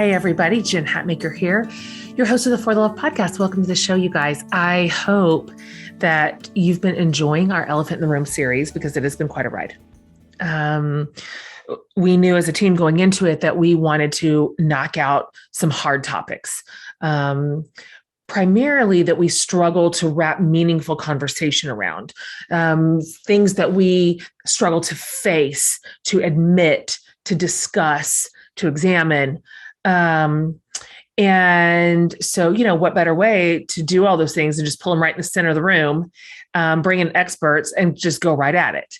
Hey everybody, Jen Hatmaker here, your host of the For the Love podcast. Welcome to the show, you guys. I hope that you've been enjoying our Elephant in the Room series because it has been quite a ride. We knew as a team going into it that we wanted to knock out some hard topics. Primarily that we struggle to wrap meaningful conversation around, things that we struggle to face, to admit, to discuss, to examine. And so, what better way to do all those things and just pull them right in the center of the room, bring in experts and just go right at it.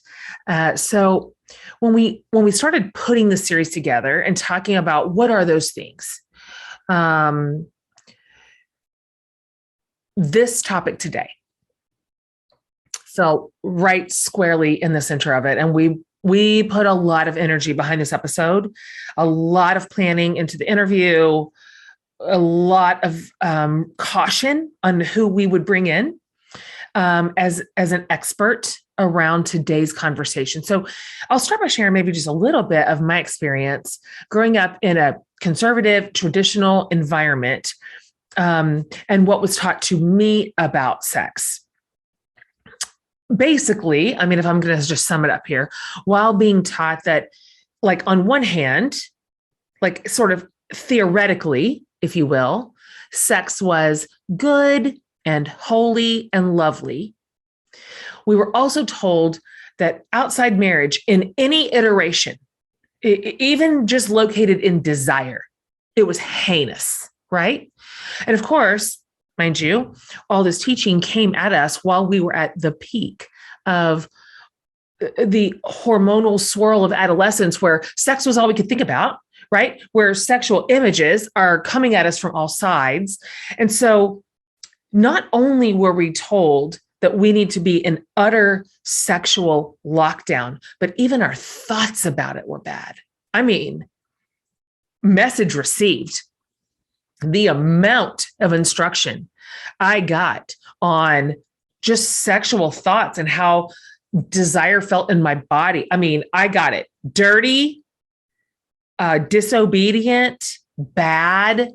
So when we started putting the series together and talking about what are those things, this topic today felt right squarely in the center of it. And we put a lot of energy behind this episode, a lot of planning into the interview, a lot of caution on who we would bring in as an expert around today's conversation. So I'll start by sharing maybe just a little bit of my experience growing up in a conservative, traditional environment, and what was taught to me about sex. Basically, if I'm going to just sum it up here, while being taught that, like, on one hand, like sort of theoretically, if you will, sex was good and holy and lovely. We were also told that outside marriage in any iteration, even just located in desire, it was heinous, right? And of course, mind you, all this teaching came at us while we were at the peak of the hormonal swirl of adolescence, where sex was all we could think about, right? Where sexual images are coming at us from all sides. And so not only were we told that we need to be in utter sexual lockdown, but even our thoughts about it were bad. Message received. The amount of instruction I got on just sexual thoughts and how desire felt in my body. I got it. Dirty, disobedient, bad,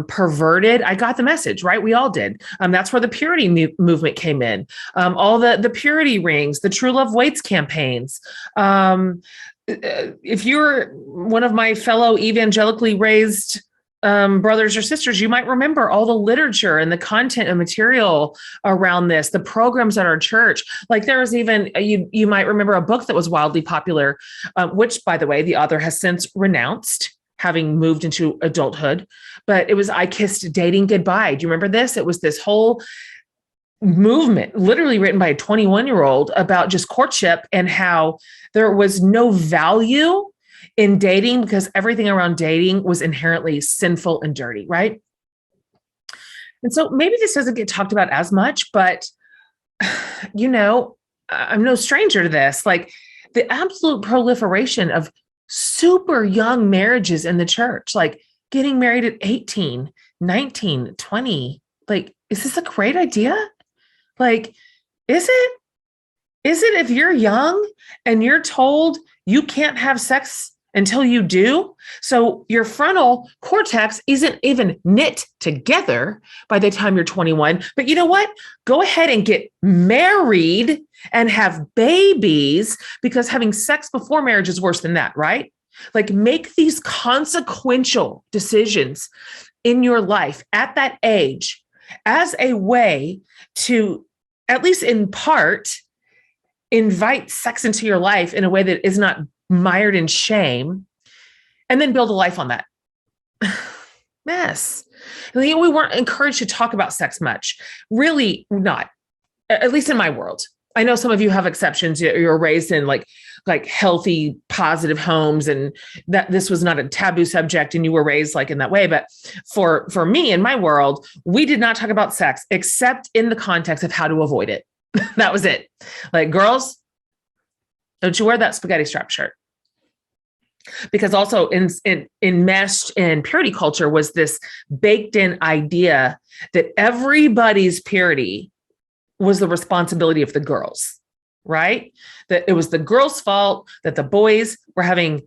perverted. I got the message, right? We all did. That's where the purity movement came in. All the purity rings, the True Love Waits campaigns. If you're one of my fellow evangelically raised brothers or sisters, you might remember all the literature and the content and material around this, the programs at our church. Like, there was even, you might remember a book that was wildly popular, which, by the way, the author has since renounced, having moved into adulthood, but it was I Kissed Dating Goodbye. Do you remember this? It was this whole movement, literally written by a 21-year-old, about just courtship and how there was no value in dating because everything around dating was inherently sinful and dirty, right? And so maybe this doesn't get talked about as much, but I'm no stranger to this. Like, the absolute proliferation of super young marriages in the church, like getting married at 18, 19, 20. Like, is this a great idea? Like, is it if you're young and you're told you can't have sex until you do? So your frontal cortex isn't even knit together by the time you're 21. But you know what? Go ahead and get married and have babies, because having sex before marriage is worse than that, right? Like, make these consequential decisions in your life at that age as a way to, at least in part, invite sex into your life in a way that is not mired in shame, and then build a life on that. Mess. We weren't encouraged to talk about sex much. Really not, at least in my world. I know some of you have exceptions. You're raised in like healthy, positive homes, and that this was not a taboo subject, and you were raised like in that way. But for me, in my world, we did not talk about sex except in the context of how to avoid it. That was it. Like, girls, don't you wear that spaghetti strap shirt. Because also enmeshed in purity culture was this baked in idea that everybody's purity was the responsibility of the girls, right? That it was the girls' fault that the boys were having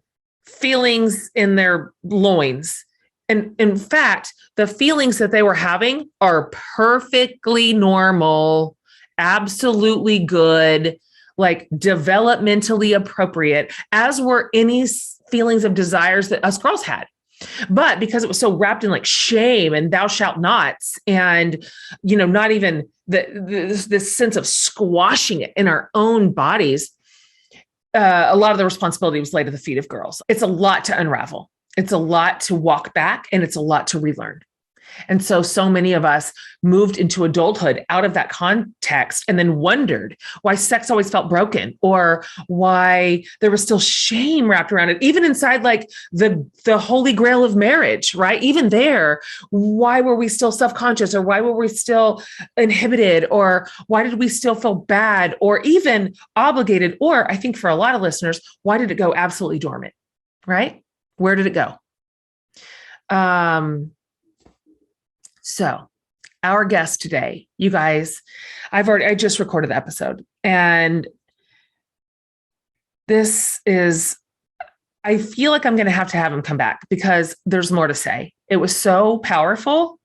feelings in their loins. And in fact, the feelings that they were having are perfectly normal, absolutely good, like developmentally appropriate, as were any feelings of desires that us girls had. But because it was so wrapped in like shame and thou shalt nots, and, not even this sense of squashing it in our own bodies, a lot of the responsibility was laid at the feet of girls. It's a lot to unravel. It's a lot to walk back, and it's a lot to relearn. And so many of us moved into adulthood out of that context and then wondered why sex always felt broken, or why there was still shame wrapped around it, even inside like the holy grail of marriage, right? Even there, why were we still self-conscious, or why were we still inhibited, or why did we still feel bad or even obligated? Or I think for a lot of listeners, why did it go absolutely dormant, right? Where did it go? So our guest today, you guys, I just recorded the episode, and I feel like I'm going to have him come back because there's more to say. It was so powerful.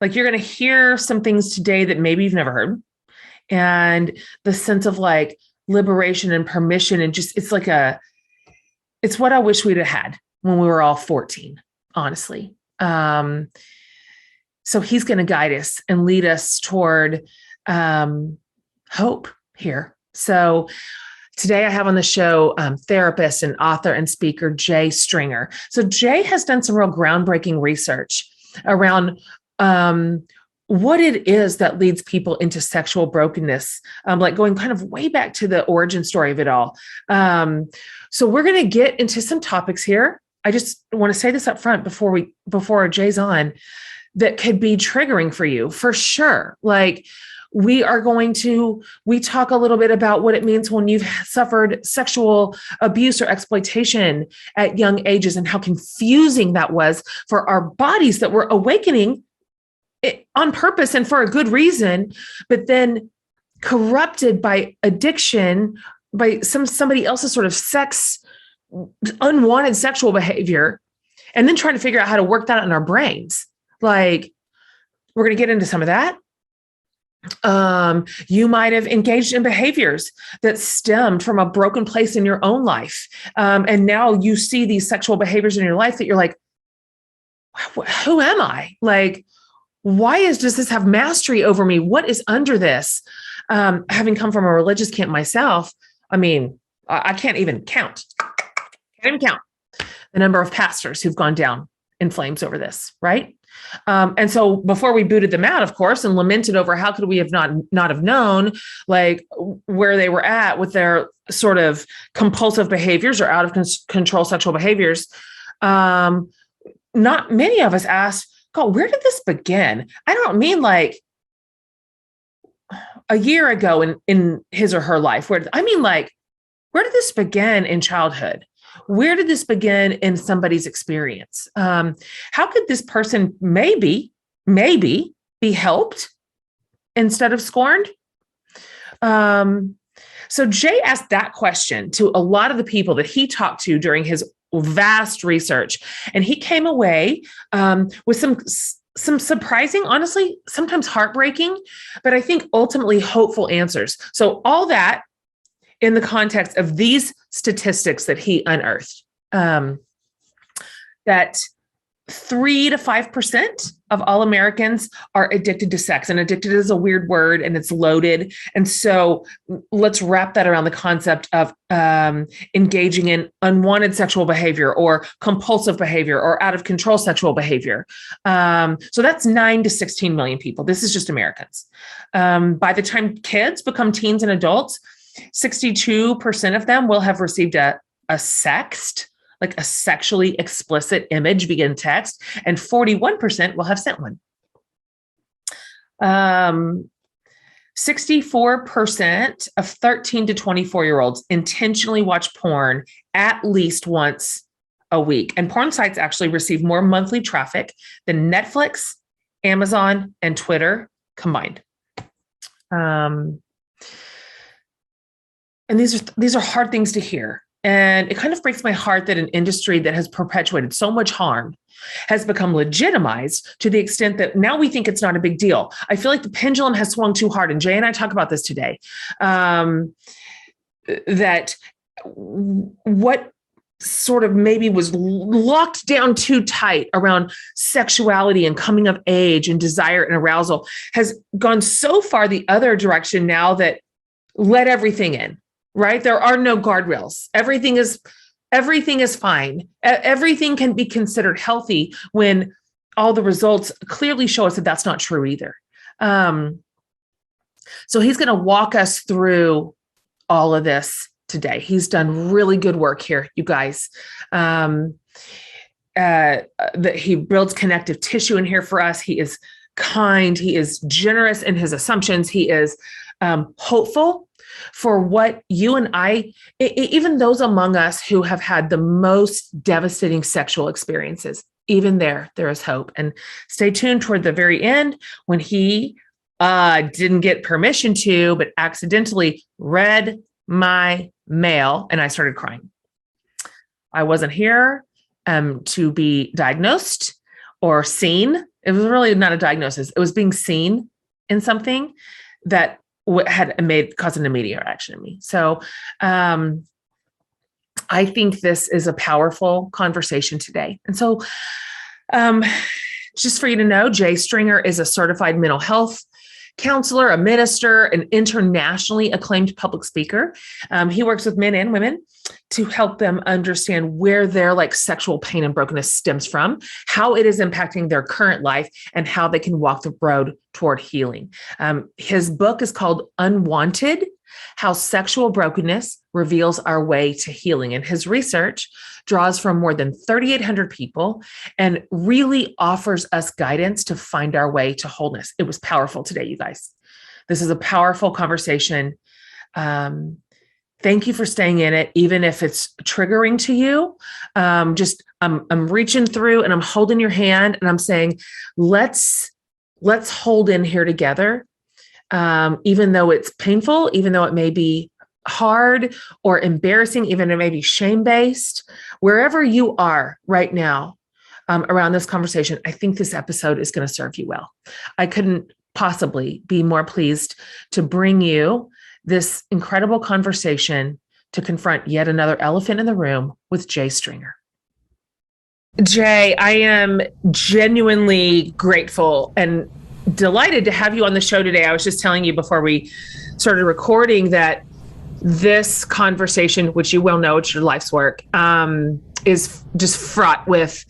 Like, you're going to hear some things today that maybe you've never heard. And the sense of like liberation and permission, and just, it's what I wish we'd have had when we were all 14, honestly. So he's going to guide us and lead us toward hope here. So today I have on the show therapist and author and speaker Jay Stringer. So Jay has done some real groundbreaking research around what it is that leads people into sexual brokenness, like going kind of way back to the origin story of it all. So we're going to get into some topics here. I just want to say this up front before Jay's on, that could be triggering for you, for sure. Like, we talk a little bit about what it means when you've suffered sexual abuse or exploitation at young ages, and how confusing that was for our bodies that were awakening on purpose and for a good reason, but then corrupted by addiction, by somebody else's sort of unwanted sexual behavior, and then trying to figure out how to work that out in our brains. Like, we're going to get into some of that. You might have engaged in behaviors that stemmed from a broken place in your own life. And now you see these sexual behaviors in your life that you're like, who am I? Like, does this have mastery over me? What is under this? Having come from a religious camp myself, I mean, I can't even count. The number of pastors who've gone down in flames over this, right? And so before we booted them out, of course, and lamented over how could we have not have known like where they were at with their sort of compulsive behaviors or out of control sexual behaviors, not many of us asked, God, where did this begin? I don't mean like a year ago in his or her life. Where did this begin in childhood? Where did this begin in somebody's experience? How could this person maybe be helped instead of scorned? So Jay asked that question to a lot of the people that he talked to during his vast research, and he came away with some surprising, honestly, sometimes heartbreaking, but I think ultimately hopeful answers. So all that in the context of these statistics that he unearthed, that 3 to 5% of all Americans are addicted to sex, and addicted is a weird word and it's loaded. And so let's wrap that around the concept of engaging in unwanted sexual behavior or compulsive behavior or out of control sexual behavior. So that's 9 to 16 million people. This is just Americans. By the time kids become teens and adults, 62% of them will have received a sext, like a sexually explicit image via text, and 41% will have sent one. 64% of 13 to 24-year-olds intentionally watch porn at least once a week. And porn sites actually receive more monthly traffic than Netflix, Amazon, and Twitter combined. And these are hard things to hear. And it kind of breaks my heart that an industry that has perpetuated so much harm has become legitimized to the extent that now we think it's not a big deal. I feel like the pendulum has swung too hard. And Jay and I talk about this today, that what sort of maybe was locked down too tight around sexuality and coming of age and desire and arousal has gone so far the other direction now that let everything in, right? There are no guardrails. Everything is fine. Everything can be considered healthy when all the results clearly show us that that's not true either. So he's going to walk us through all of this today. He's done really good work here, you guys. That he builds connective tissue in here for us. He is kind. He is generous in his assumptions. He is hopeful for what you and I, even those among us who have had the most devastating sexual experiences, even there is hope. And stay tuned toward the very end when he didn't get permission to, but accidentally read my mail and I started crying. I wasn't here to be diagnosed or seen. It was really not a diagnosis. It was being seen in something that had caused an immediate reaction in me. So I think this is a powerful conversation today. And so just for you to know, Jay Stringer is a certified mental health counselor, a minister, an internationally acclaimed public speaker. He works with men and women to help them understand where their sexual pain and brokenness stems from, how it is impacting their current life, and how they can walk the road toward healing. His book is called Unwanted: How Sexual Brokenness Reveals Our Way to Healing. And his research draws from more than 3,800 people and really offers us guidance to find our way to wholeness. It was powerful today, you guys. This is a powerful conversation. Thank you for staying in it, even if it's triggering to you. I'm reaching through and I'm holding your hand and I'm saying, let's hold in here together. Even though it's painful, even though it may be hard or embarrassing, even it may be shame-based, wherever you are right now around this conversation, I think this episode is going to serve you well. I couldn't possibly be more pleased to bring you this incredible conversation to confront yet another elephant in the room with Jay Stringer. Jay, I am genuinely grateful and delighted to have you on the show today. I was just telling you before we started recording that this conversation, which you well know, it's your life's work, is just fraught with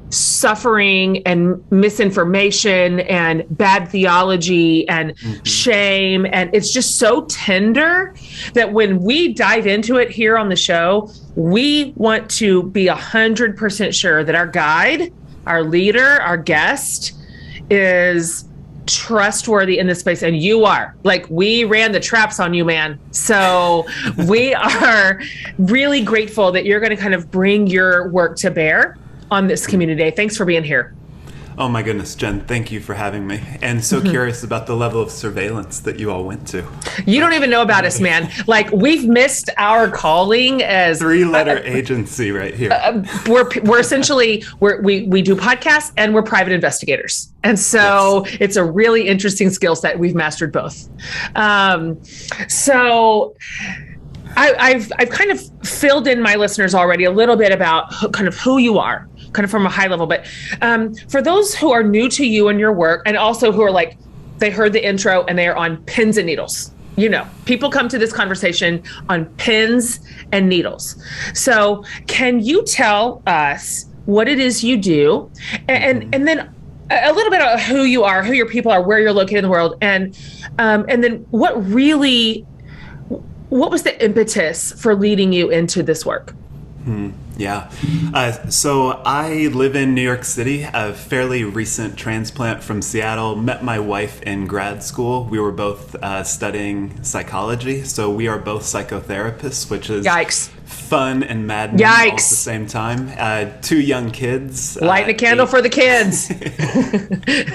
suffering and misinformation and bad theology and shame. And it's just so tender that when we dive into it here on the show, we want to be 100% sure that our guide, our leader, our guest is trustworthy in this space. And you are. We ran the traps on you, man. So we are really grateful that you're going to kind of bring your work to bear on this community. Thanks for being here. Oh my goodness, Jen, thank you for having me. And so curious about the level of surveillance that you all went to. You don't even know about us, man. We've missed our calling as 3-letter agency right here. We're essentially, we do podcasts and we're private investigators. And so It's a really interesting skill set. We've mastered both. So I've kind of filled in my listeners already a little bit about kind of who you are, kind of from a high level. But for those who are new to you and your work, and also who are they heard the intro and they are on pins and needles. People come to this conversation on pins and needles. So can you tell us what it is you do and then a little bit about who you are, who your people are, where you're located in the world, and then what was the impetus for leading you into this work? Yeah. So I live in New York City, a fairly recent transplant from Seattle. Met my wife in grad school. We were both studying psychology. So we are both psychotherapists, which is Yikes. Fun and maddening all at the same time. 2 young kids. Light a candle for the kids.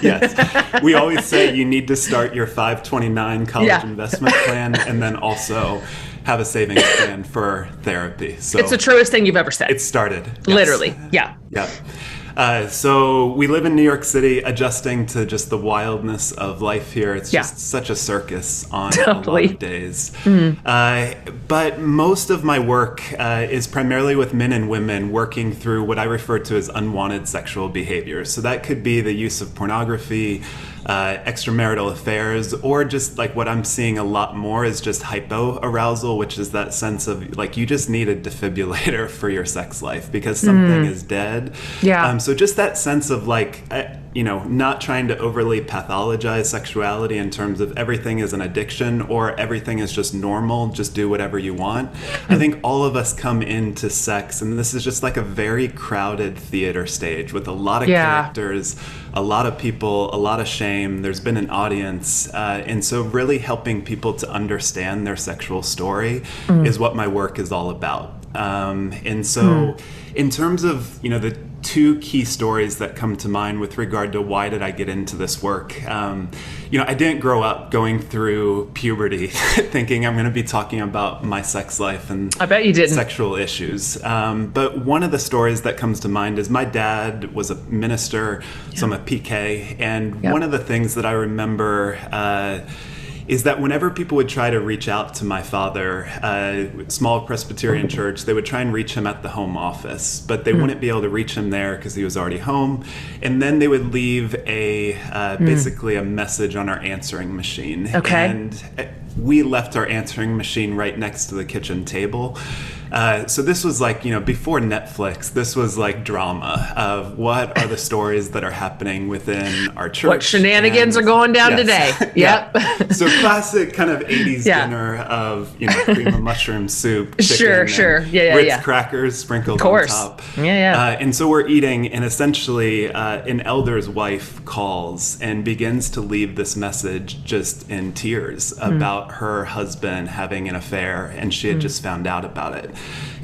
Yes. We always say you need to start your 529 college investment plan and then also have a savings plan for therapy. So It's the truest thing you've ever said. it started. Yes. Literally. Yeah. Yeah. So we live in New York City, adjusting to just the wildness of life here. It's just such a circus on a lot of days. But most of my work is primarily with men and women working through what I refer to as unwanted sexual behavior. So that could be the use of pornography, extramarital affairs, or just like what I'm seeing a lot more is just hypoarousal, which is that sense of like you just need a defibrillator for your sex life because something is dead. Yeah. So just that sense of like, not trying to overly pathologize sexuality in terms of everything is an addiction or everything is just normal, just do whatever you want. I think all of us come into sex, and this is just like a very crowded theater stage with a lot of characters, a lot of people, a lot of shame. There's been an audience. And so really helping people to understand their sexual story is what my work is all about. And so in terms of, the two key stories that come to mind with regard to why did I get into this work, I didn't grow up going through puberty thinking I'm going to be talking about my sex life and I bet you didn't. Sexual issues. But one of the stories that comes to mind is my dad was a minister, so I'm a PK, and one of the things that I remember is that whenever people would try to reach out to my father, small Presbyterian church, they would try and reach him at the home office, but they wouldn't be able to reach him there because he was already home. And then they would leave basically a message on our answering machine. Okay. And we left our answering machine right next to the kitchen table. So this was like, before Netflix, this was like drama of what are the stories that are happening within our church. What shenanigans are going down today. Yep. So classic kind of 80s dinner of, cream of mushroom soup, chicken, sure. Yeah, Ritz crackers sprinkled on top. And so we're eating, and essentially an elder's wife calls and begins to leave this message just in tears about her husband having an affair, and she had just found out about it.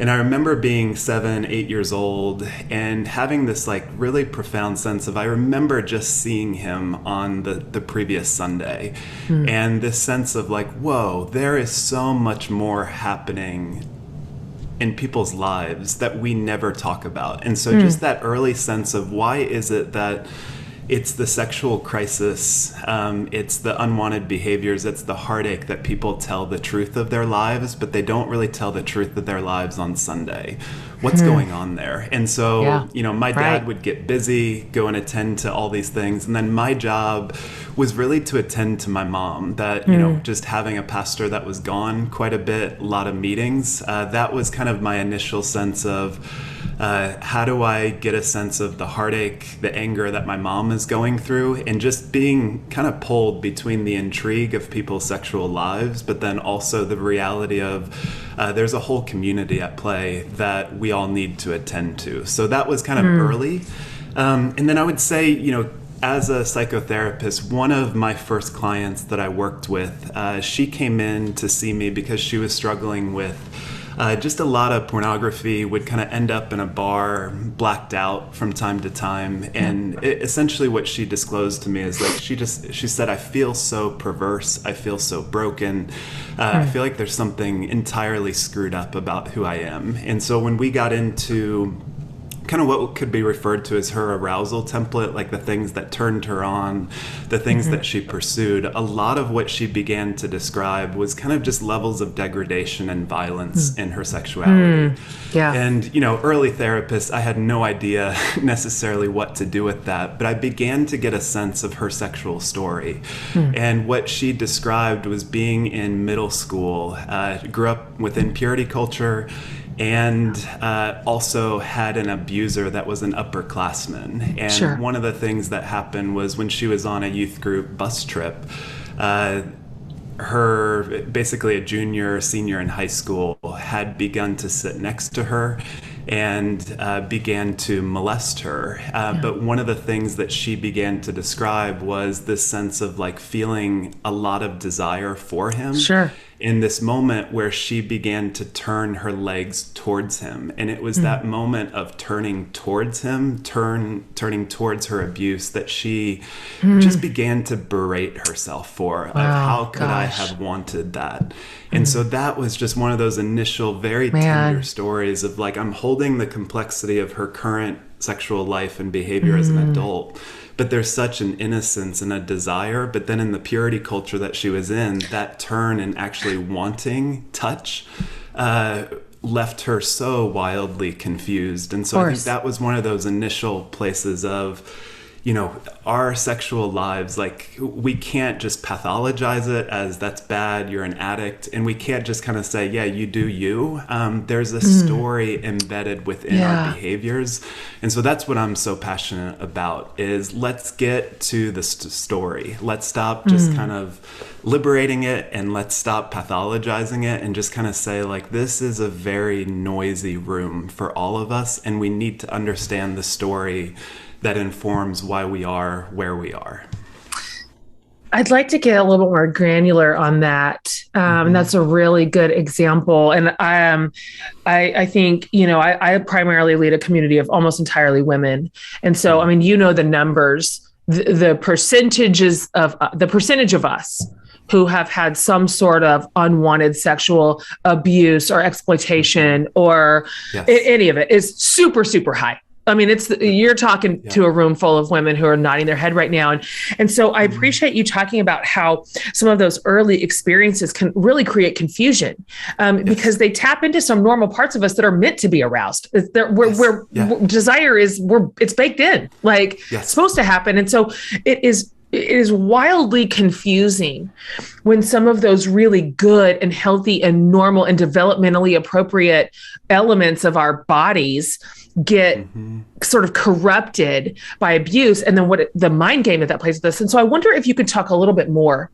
And I remember being 7, 8 years old and having this like really profound sense of, I remember just seeing him on the previous Sunday. And this sense of like, whoa, there is so much more happening in people's lives that we never talk about. And so just that early sense of why is it that it's the sexual crisis, it's the unwanted behaviors, it's the heartache that people tell the truth of their lives, but they don't really tell the truth of their lives on Sunday. What's going on there? And so, my dad would get busy, go and attend to all these things. And then my job was really to attend to my mom, that, just having a pastor that was gone quite a bit, a lot of meetings, that was kind of my initial sense of, how do I get a sense of the heartache, the anger that my mom is going through, and just being kind of pulled between the intrigue of people's sexual lives, but then also the reality of there's a whole community at play that we all need to attend to. So that was kind of early. And then I would say, as a psychotherapist, one of my first clients that I worked with, she came in to see me because she was struggling with just a lot of pornography, would kind of end up in a bar, blacked out from time to time. And essentially what she disclosed to me is like, she said, I feel so perverse. I feel so broken. I feel like there's something entirely screwed up about who I am. And so when we got into kind of what could be referred to as her arousal template, like the things that turned her on, the things that she pursued, a lot of what she began to describe was kind of just levels of degradation and violence in her sexuality. And, early therapists, I had no idea necessarily what to do with that, but I began to get a sense of her sexual story. And what she described was being in middle school, grew up within purity culture, and also had an abuser that was an upperclassman. And one of the things that happened was when she was on a youth group bus trip, her, basically a junior, senior in high school, had begun to sit next to her and began to molest her. But one of the things that she began to describe was this sense of like feeling a lot of desire for him. in this moment where she began to turn her legs towards him. And it was that moment of turning towards him, turning towards her abuse, that she just began to berate herself for, of how could I have wanted that? And so that was just one of those initial very tender stories of like, I'm holding the complexity of her current sexual life and behavior as an adult, but there's such an innocence and a desire. But then in the purity culture that she was in, that turn and actually wanting touch left her so wildly confused. And so I think that was one of those initial places of, you know, our sexual lives, like we can't just pathologize it as that's bad, you're an addict. And we can't just kind of say, yeah, you do you. There's a story embedded within our behaviors. And so that's what I'm so passionate about, is let's get to the story. Let's stop just kind of liberating it, and let's stop pathologizing it, and just kind of say, like, this is a very noisy room for all of us. And we need to understand the story that informs why we are where we are. I'd like to get a little bit more granular on that. That's a really good example. And I think, you know, I primarily lead a community of almost entirely women. And so, I mean, you know, the numbers, the percentage of us who have had some sort of unwanted sexual abuse or exploitation or any of it is super, super high. I mean, you're talking to a room full of women who are nodding their head right now. And so I appreciate you talking about how some of those early experiences can really create confusion because they tap into some normal parts of us that are meant to be aroused. Where desire it's baked in, like it's supposed to happen. And so it is wildly confusing when some of those really good and healthy and normal and developmentally appropriate elements of our bodies get sort of corrupted by abuse, and then the mind game that plays with us. And so I wonder if you could talk a little bit more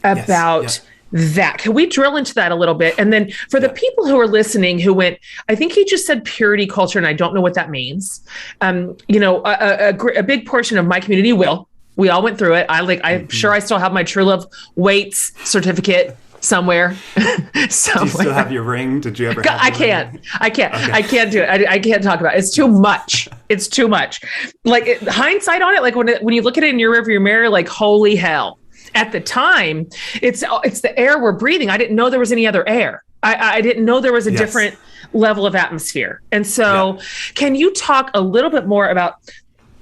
about that. Can we drill into that a little bit? And then for the people who are listening who went, I think he just said purity culture, and I don't know what that means. You know, a big portion of my community we all went through it. I'm sure I still have my True Love weights certificate somewhere. Do you still have your ring? Did you ever have I can't. Okay. I can't do it. I can't talk about it. It's too much. It's too much. Like hindsight on it, like when you look at it in your rearview mirror, like, holy hell. At the time, it's the air we're breathing. I didn't know there was any other air. I didn't know there was a different level of atmosphere. And so can you talk a little bit more about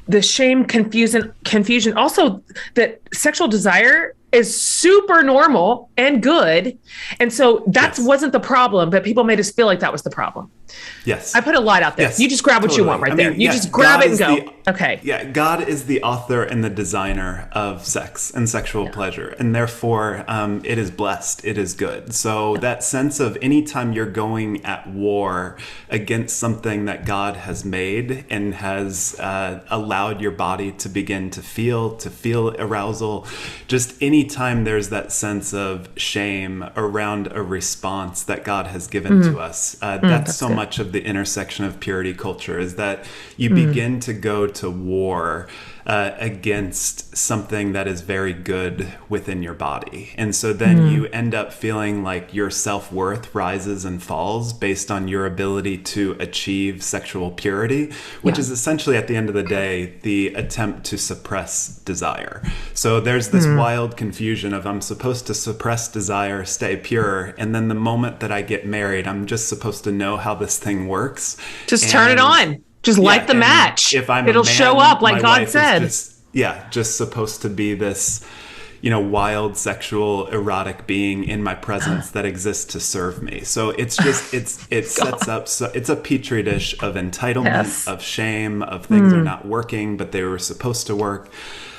the shame, confusion, also that sexual desire is super normal and good. And so that wasn't the problem, but people made us feel like that was the problem. Yes. I put a lot out there. Yes, you just grab what you want there. You just grab it and go. Okay. Yeah. God is the author and the designer of sex and sexual pleasure. And therefore, it is blessed. It is good. So that sense of anytime you're going at war against something that God has made and has allowed your body to begin to feel arousal, just anytime there's that sense of shame around a response that God has given to us, that's so much of the intersection of purity culture, is that you begin to go to war against something that is very good within your body. And so then you end up feeling like your self-worth rises and falls based on your ability to achieve sexual purity, which is essentially, at the end of the day, the attempt to suppress desire. So there's this wild confusion of, I'm supposed to suppress desire, stay pure, and then the moment that I get married, I'm just supposed to know how this thing works. Just turn it on. Just light the match. If I'm It'll a man, show up like my God wife said. is just supposed to be this, wild, sexual, erotic being in my presence that exists to serve me. So it's just, it sets up, so it's a petri dish of entitlement, of shame, of things are not working, but they were supposed to work.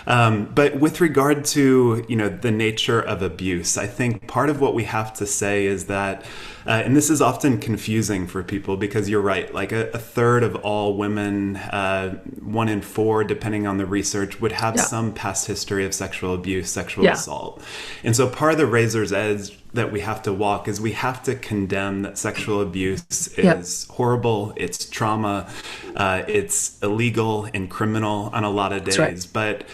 But with regard to, the nature of abuse, I think part of what we have to say is that, and this is often confusing for people, because you're right, like a third of all women, 1 in 4, depending on the research, would have some past history of sexual abuse, sexual assault. And so part of the razor's edge that we have to walk is we have to condemn that sexual abuse is horrible, it's trauma, it's illegal and criminal on a lot of days. But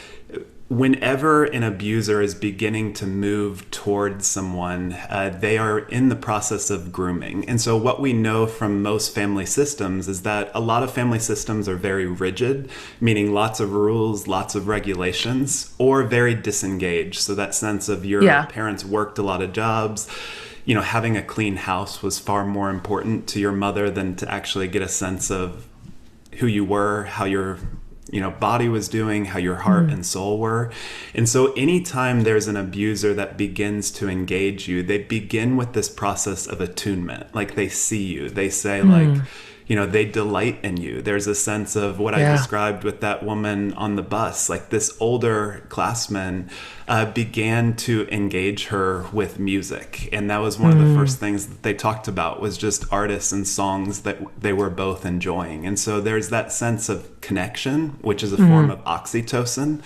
whenever an abuser is beginning to move towards someone, they are in the process of grooming. And so what we know from most family systems is that a lot of family systems are very rigid, meaning lots of rules, lots of regulations, or very disengaged. So that sense of your parents worked a lot of jobs. Having a clean house was far more important to your mother than to actually get a sense of who you were, how your body was doing, how your heart and soul were. And so anytime there's an abuser that begins to engage you, they begin with this process of attunement. Like they see you, they say they delight in you. There's a sense of what I described with that woman on the bus, like this older classman began to engage her with music. And that was one of the first things that they talked about was just artists and songs that they were both enjoying. And so there's that sense of connection, which is a form of oxytocin.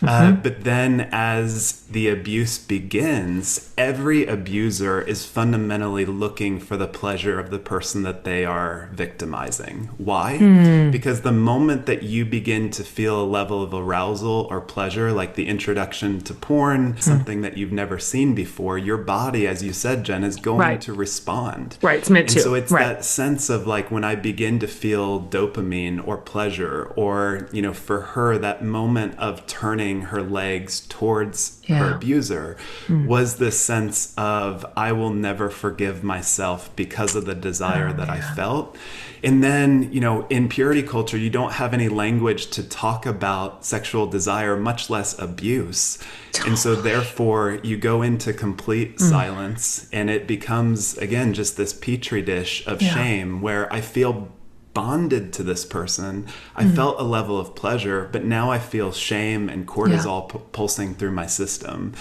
But then as the abuse begins, every abuser is fundamentally looking for the pleasure of the person that they are victimizing. Why? Because the moment that you begin to feel a level of arousal or pleasure, like the introduction to porn, something that you've never seen before, your body, as you said, Jen, is going to respond. Right, it's meant to. So it's that sense of like when I begin to feel dopamine or pleasure, or, for her, that moment of turning her legs towards her abuser was this sense of, I will never forgive myself because of the desire that I felt. And then, in purity culture, you don't have any language to talk about sexual desire, much less abuse. And so therefore you go into complete silence, and it becomes, again, just this petri dish of shame where I feel bonded to this person. I felt a level of pleasure, but now I feel shame and cortisol pulsing through my system.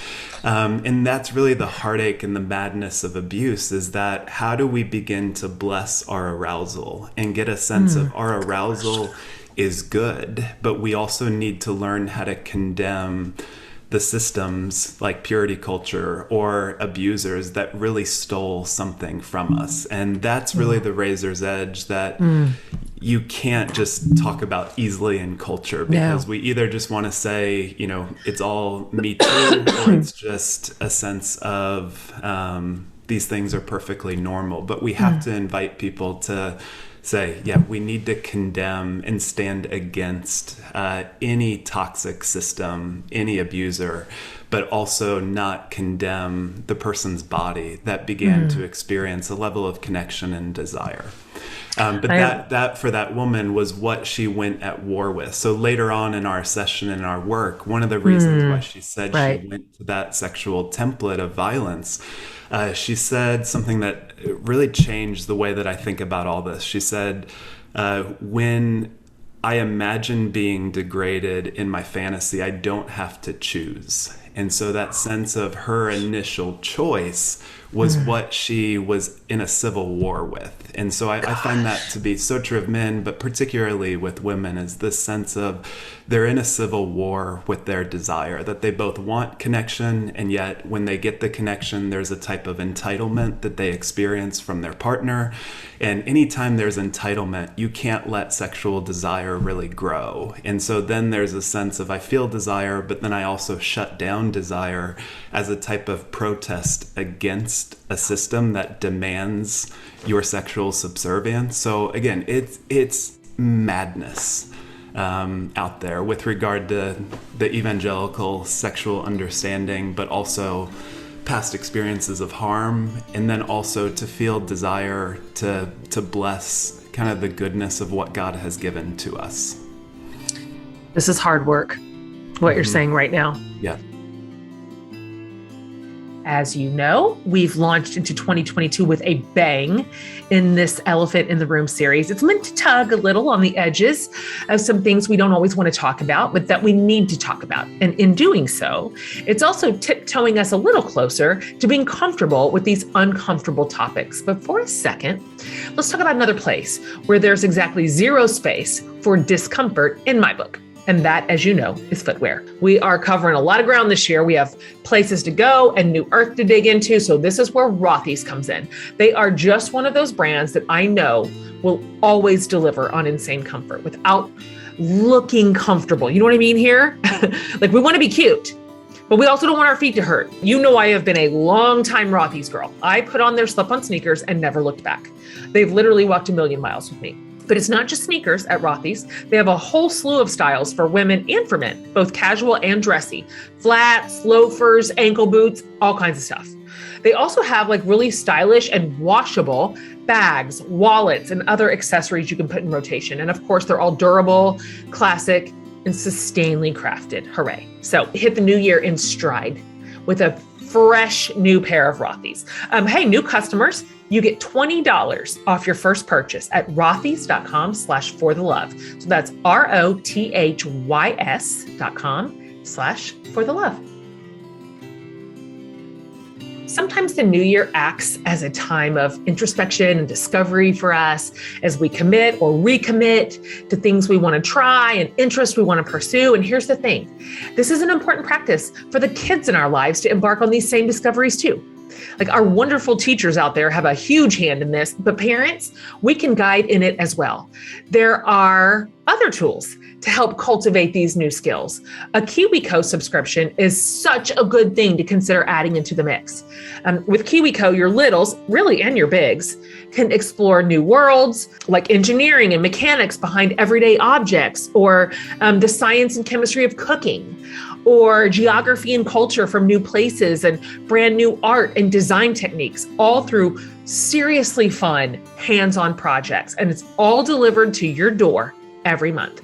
And that's really the heartache and the madness of abuse, is that how do we begin to bless our arousal and get a sense of our arousal is good, but we also need to learn how to condemn the systems like purity culture or abusers that really stole something from us. And that's really the razor's edge that you can't just talk about easily in culture, because we either just want to say, it's all me too, or it's just a sense of these things are perfectly normal. But we have to invite people to say, we need to condemn and stand against any toxic system, any abuser, but also not condemn the person's body that began to experience a level of connection and desire. But that for that woman was what she went at war with. So later on in our session, in our work, one of the reasons why she said she went to that sexual template of violence, she said something that really changed the way that I think about all this. She said, when I imagine being degraded in my fantasy, I don't have to choose. And so that sense of her initial choice was what she was in a civil war with. And so I find that to be so true of men, but particularly with women, is this sense of they're in a civil war with their desire, that they both want connection, and yet when they get the connection, there's a type of entitlement that they experience from their partner. And anytime there's entitlement, you can't let sexual desire really grow. And so then there's a sense of I feel desire, but then I also shut down desire as a type of protest against a system that demands your sexual subservience. So again, it's madness out there with regard to the evangelical sexual understanding, but also past experiences of harm, and then also to feel desire to bless kind of the goodness of what God has given to us. This is hard work, what you're saying right now. Yeah. As you know, we've launched into 2022 with a bang in this Elephant in the Room series. It's meant to tug a little on the edges of some things we don't always want to talk about, but that we need to talk about. And in doing so, it's also tiptoeing us a little closer to being comfortable with these uncomfortable topics. But for a second, let's talk about another place where there's exactly zero space for discomfort in my book. And that, as you know, is footwear. We are covering a lot of ground this year. We have places to go and new earth to dig into. So this is where Rothy's comes in. They are just one of those brands that I know will always deliver on insane comfort without looking comfortable. You know what I mean here? Like we want to be cute, but we also don't want our feet to hurt. You know, I have been a long time Rothy's girl. I put on their slip-on sneakers and never looked back. They've literally walked a million miles with me. But it's not just sneakers at Rothy's. They have a whole slew of styles for women and for men, both casual and dressy. Flats, loafers, ankle boots, all kinds of stuff. They also have like really stylish and washable bags, wallets, and other accessories you can put in rotation. And of course, they're all durable, classic, and sustainably crafted. Hooray. So hit the new year in stride with a fresh new pair of Rothy's. Hey, new customers, you get $20 off your first purchase at rothys.com/forthelove. So that's ROTHYS.com/forthelove. Sometimes the new year acts as a time of introspection and discovery for us as we commit or recommit to things we want to try and interests we want to pursue. And here's the thing, this is an important practice for the kids in our lives to embark on these same discoveries too. Like our wonderful teachers out there have a huge hand in this, but parents, we can guide in it as well. There are other tools to help cultivate these new skills. A KiwiCo subscription is such a good thing to consider adding into the mix. With KiwiCo, your littles, really, and your bigs, can explore new worlds like engineering and mechanics behind everyday objects, or the science and chemistry of cooking, or geography and culture from new places and brand new art and design techniques, all through seriously fun, hands-on projects. And it's all delivered to your door every month.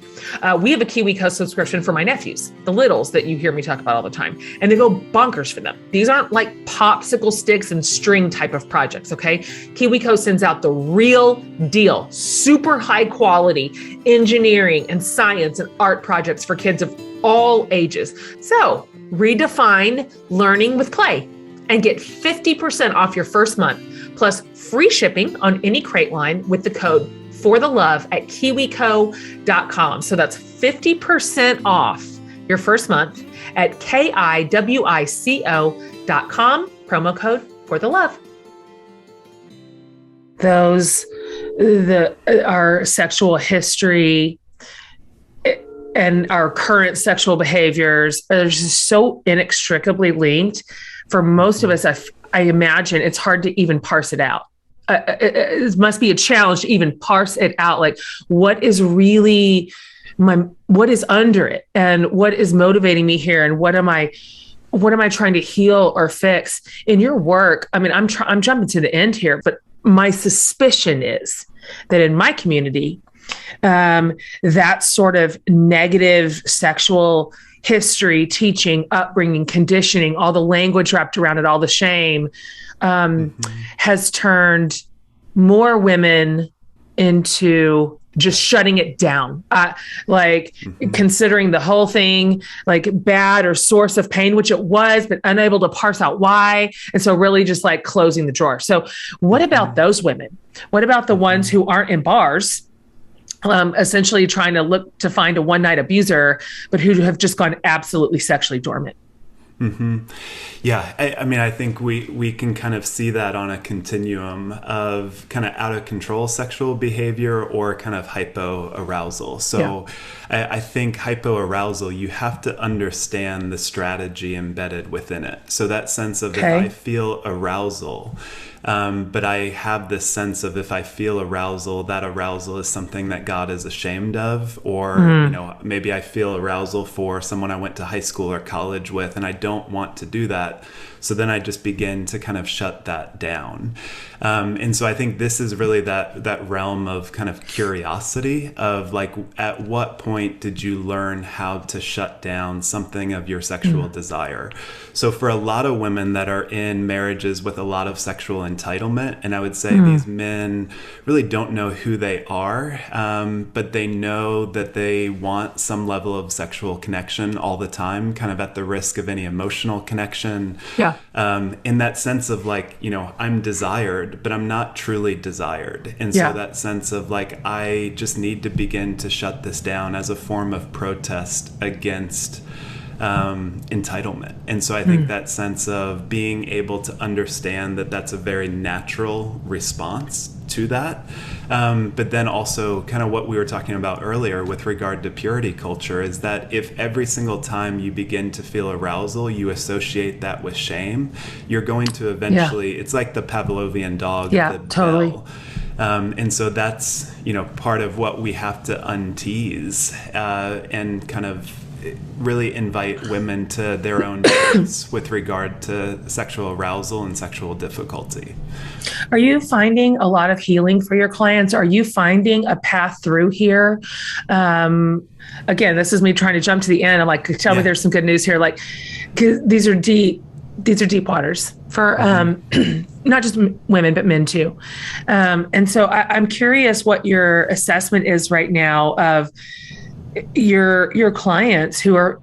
We have a KiwiCo subscription for my nephews, the littles that you hear me talk about all the time, and they go bonkers for them. These aren't like popsicle sticks and string type of projects, okay? KiwiCo sends out the real deal, super high quality engineering and science and art projects for kids of all ages. So redefine learning with play and get 50% off your first month, plus free shipping on any crate line with the code for the love at kiwico.com. So that's 50% off your first month at kiwico.com, promo code for the love. Our sexual history and our current sexual behaviors are just so inextricably linked. For most of us, I imagine it's hard to even parse it out. It must be a challenge to even parse it out. Like, what is really what is under it, and what is motivating me here, and what am I trying to heal or fix in your work? I mean, I'm jumping to the end here, but my suspicion is that in my community, that sort of negative sexual history, teaching, upbringing, conditioning, all the language wrapped around it, all the shame, has turned more women into just shutting it down, considering the whole thing like bad or source of pain, which it was, but unable to parse out why. And so really just like closing the drawer. So what about those women? What about the ones who aren't in bars, essentially trying to look to find a one-night abuser, but who have just gone absolutely sexually dormant? Yeah, I mean, I think we can kind of see that on a continuum of kind of out of control sexual behavior or kind of hypoarousal. So I think hypoarousal, you have to understand the strategy embedded within it. So that sense of if I feel arousal, but I have this sense of if I feel arousal, that arousal is something that God is ashamed of, or maybe I feel arousal for someone I went to high school or college with, and I don't want to do that. So then I just begin to kind of shut that down. And so I think this is really that realm of kind of curiosity of like, at what point did you learn how to shut down something of your sexual desire? So for a lot of women that are in marriages with a lot of sexual entitlement, and I would say these men really don't know who they are, but they know that they want some level of sexual connection all the time, kind of at the risk of any emotional connection. In that sense of like, I'm desired, but I'm not truly desired. And so that sense of like, I just need to begin to shut this down as a form of protest against entitlement. And so I think that sense of being able to understand that that's a very natural response to that. But then also kind of what we were talking about earlier with regard to purity culture is that if every single time you begin to feel arousal, you associate that with shame, you're going to eventually, it's like the Pavlovian dog. Yeah, the totally. bell. And so that's, part of what we have to untease and kind of really invite women to their own truths with regard to sexual arousal and sexual difficulty. Are you finding a lot of healing for your clients? Are you finding a path through here? Again, this is me trying to jump to the end. I'm like, tell me there's some good news here. Like, 'cause these are deep waters for not just women, but men too. And so I'm curious what your assessment is right now of your clients who are,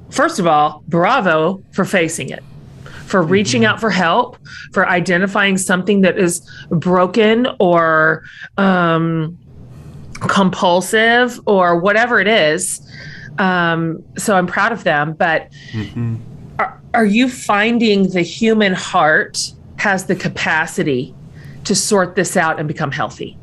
first of all, bravo for facing it, for reaching out for help, for identifying something that is broken or compulsive or whatever it is. So I'm proud of them, but are you finding the human heart has the capacity to sort this out and become healthy?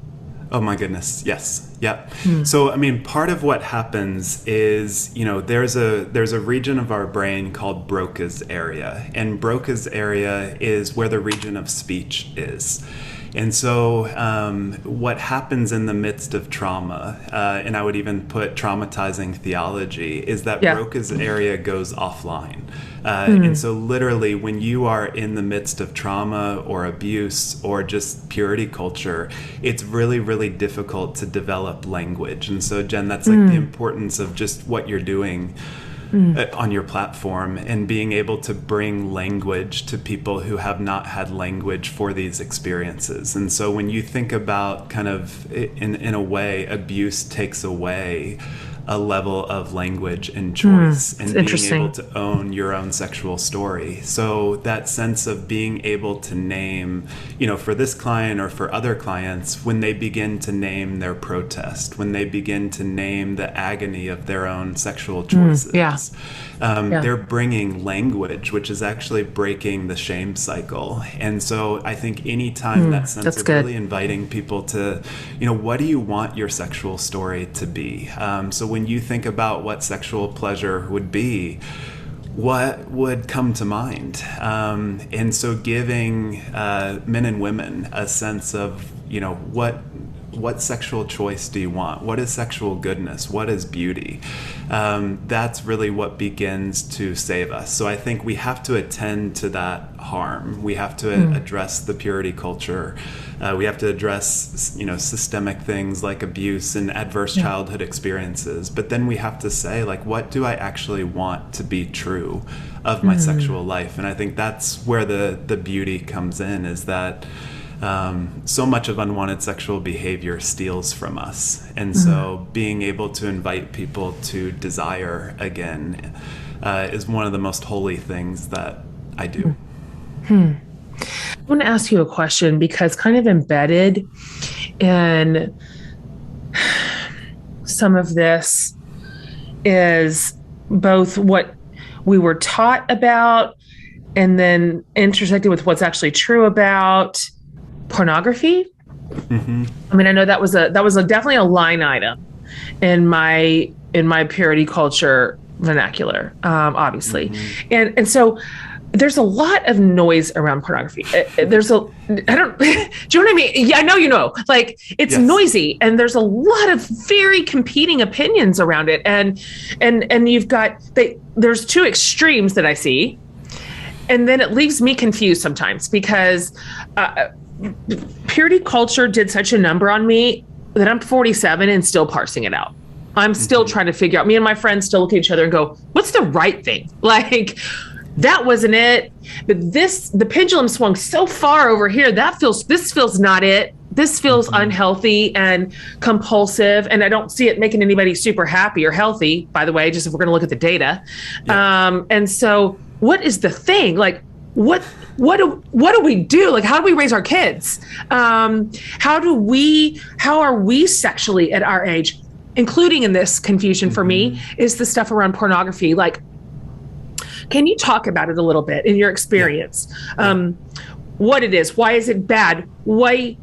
Oh my goodness. Yes. Yeah. So, I mean, part of what happens is, there's a region of our brain called Broca's area, and Broca's area is where the region of speech is. And so what happens in the midst of trauma, and I would even put traumatizing theology, is that Broca's area goes offline. And so literally when you are in the midst of trauma or abuse or just purity culture, it's really, really difficult to develop language. And so, Jen, that's like the importance of just what you're doing on your platform and being able to bring language to people who have not had language for these experiences. And so when you think about kind of, in a way, abuse takes away a level of language and choice and being able to own your own sexual story. So that sense of being able to name, for this client or for other clients, when they begin to name their protest, when they begin to name the agony of their own sexual choices, they're bringing language, which is actually breaking the shame cycle. And so I think anytime that sense of really inviting people to, what do you want your sexual story to be? So when you think about what sexual pleasure would be, what would come to mind? And so giving men and women a sense of, what sexual choice do you want? What is sexual goodness? What is beauty? That's really what begins to save us. So I think we have to attend to that harm. We have to address the purity culture. We have to address, systemic things like abuse and adverse childhood experiences. But then we have to say, like, what do I actually want to be true of my sexual life? And I think that's where the beauty comes in, is that so much of unwanted sexual behavior steals from us. And so being able to invite people to desire again is one of the most holy things that I do. I want to ask you a question, because kind of embedded in some of this is both what we were taught about and then intersected with what's actually true about pornography. I mean, I know that was definitely a line item in my purity culture vernacular, obviously. And so there's a lot of noise around pornography. Do you know what I mean? Yeah, I know, like it's noisy, and there's a lot of very competing opinions around it. And you've got, there's two extremes that I see. And then it leaves me confused sometimes, because purity culture did such a number on me that I'm 47 and still parsing it out. I'm still trying to figure out, me and my friends still look at each other and go, what's the right thing? Like, that wasn't it. But the pendulum swung so far over here. This feels not it. This feels unhealthy and compulsive. And I don't see it making anybody super happy or healthy, by the way, just if we're going to look at the data. And so what is the thing? Like, what do we do? Like, how do we raise our kids? How are we sexually at our age, including in this confusion for me, is the stuff around pornography. Like, Can you talk about it a little bit in your experience? Yeah. What it is, why is it bad? Why,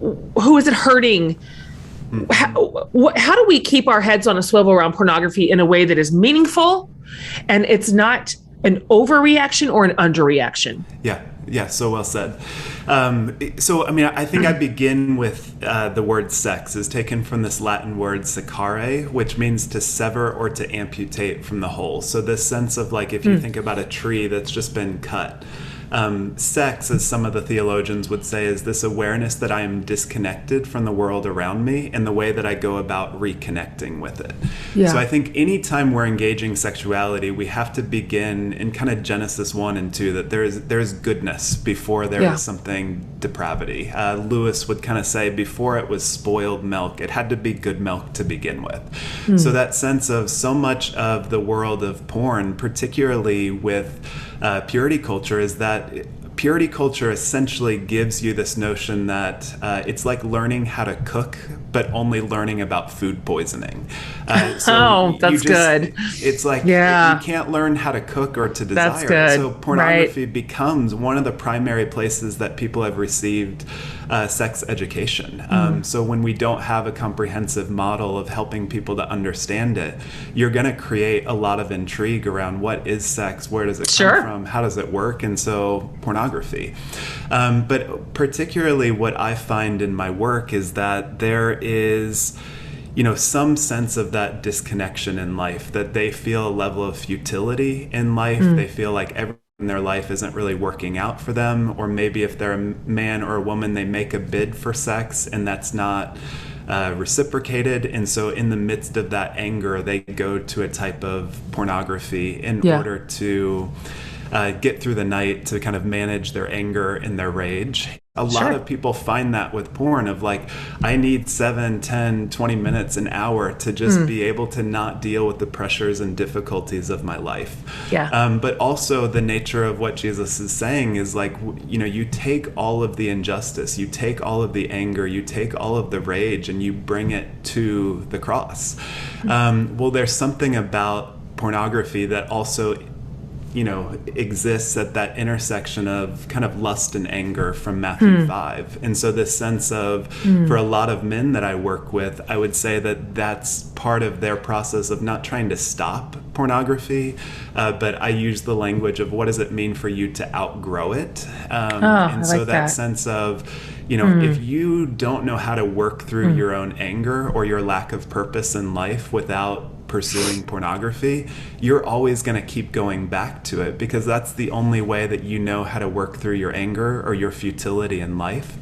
who is it hurting? How do we keep our heads on a swivel around pornography in a way that is meaningful and it's not an overreaction or an underreaction? Yeah, so well said. I think I begin with the word sex is taken from this Latin word secare, which means to sever or to amputate from the whole. So this sense of like, if you think about a tree that's just been cut, sex, as some of the theologians would say, is this awareness that I am disconnected from the world around me and the way that I go about reconnecting with it. Yeah. So I think anytime we're engaging sexuality, we have to begin in kind of Genesis 1 and 2, that there's goodness before there is something depravity. Lewis would kind of say before it was spoiled milk, it had to be good milk to begin with. So that sense of so much of the world of porn, particularly with purity culture, is that purity culture essentially gives you this notion that it's like learning how to cook, but only learning about food poisoning. That's good. It's like you can't learn how to cook or to desire. That's good. So pornography becomes one of the primary places that people have received sex education. So when we don't have a comprehensive model of helping people to understand it, you're going to create a lot of intrigue around what is sex, where does it come from, how does it work, and so pornography. But particularly what I find in my work is that there is some sense of that disconnection in life, that they feel a level of futility in life. They feel like everything in their life isn't really working out for them, or maybe if they're a man or a woman, they make a bid for sex and that's not reciprocated, and so in the midst of that anger, they go to a type of pornography in order to get through the night, to kind of manage their anger and their rage. A lot of people find that with porn of like, I need 7, 10, 20 minutes, an hour to just be able to not deal with the pressures and difficulties of my life. But also the nature of what Jesus is saying is like, you take all of the injustice, you take all of the anger, you take all of the rage, and you bring it to the cross. Well, there's something about pornography that also exists at that intersection of kind of lust and anger from Matthew 5. And so this sense of, for a lot of men that I work with, I would say that that's part of their process of not trying to stop pornography, but I use the language of what does it mean for you to outgrow it? And so that sense of, if you don't know how to work through your own anger or your lack of purpose in life without pursuing pornography, you're always going to keep going back to it, because that's the only way that you know how to work through your anger or your futility in life.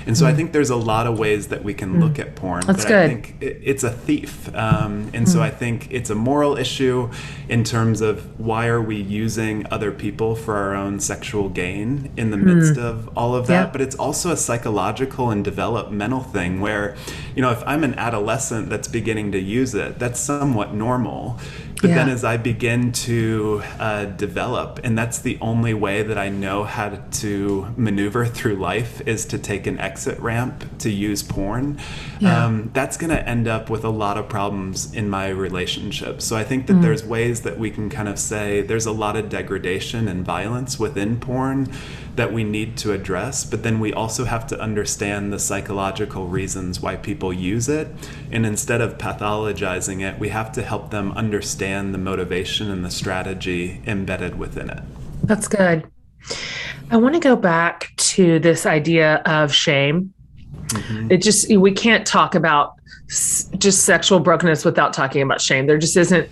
And so I think there's a lot of ways that we can look at porn. That's good. I think it's a thief. And so I think it's a moral issue in terms of why are we using other people for our own sexual gain in the midst of all of that. But it's also a psychological and developmental thing where, if I'm an adolescent that's beginning to use it, that's somewhat normal. But then as I begin to develop, and that's the only way that I know how to maneuver through life, is to take an exit ramp to use porn, that's going to end up with a lot of problems in my relationship. So I think that there's ways that we can kind of say there's a lot of degradation and violence within porn that we need to address, but then we also have to understand the psychological reasons why people use it. And instead of pathologizing it, we have to help them understand the motivation and the strategy embedded within it. That's good. I want to go back to this idea of shame. We can't talk about just sexual brokenness without talking about shame. There just isn't,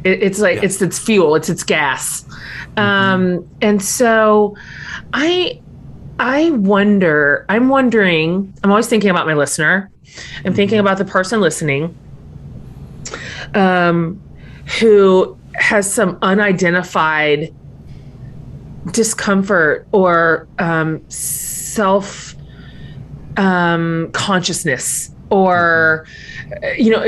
it's like, it's its fuel, it's its gas. And so I'm wondering, I'm always thinking about my listener. I'm thinking about the person listening, who has some unidentified discomfort or self consciousness, or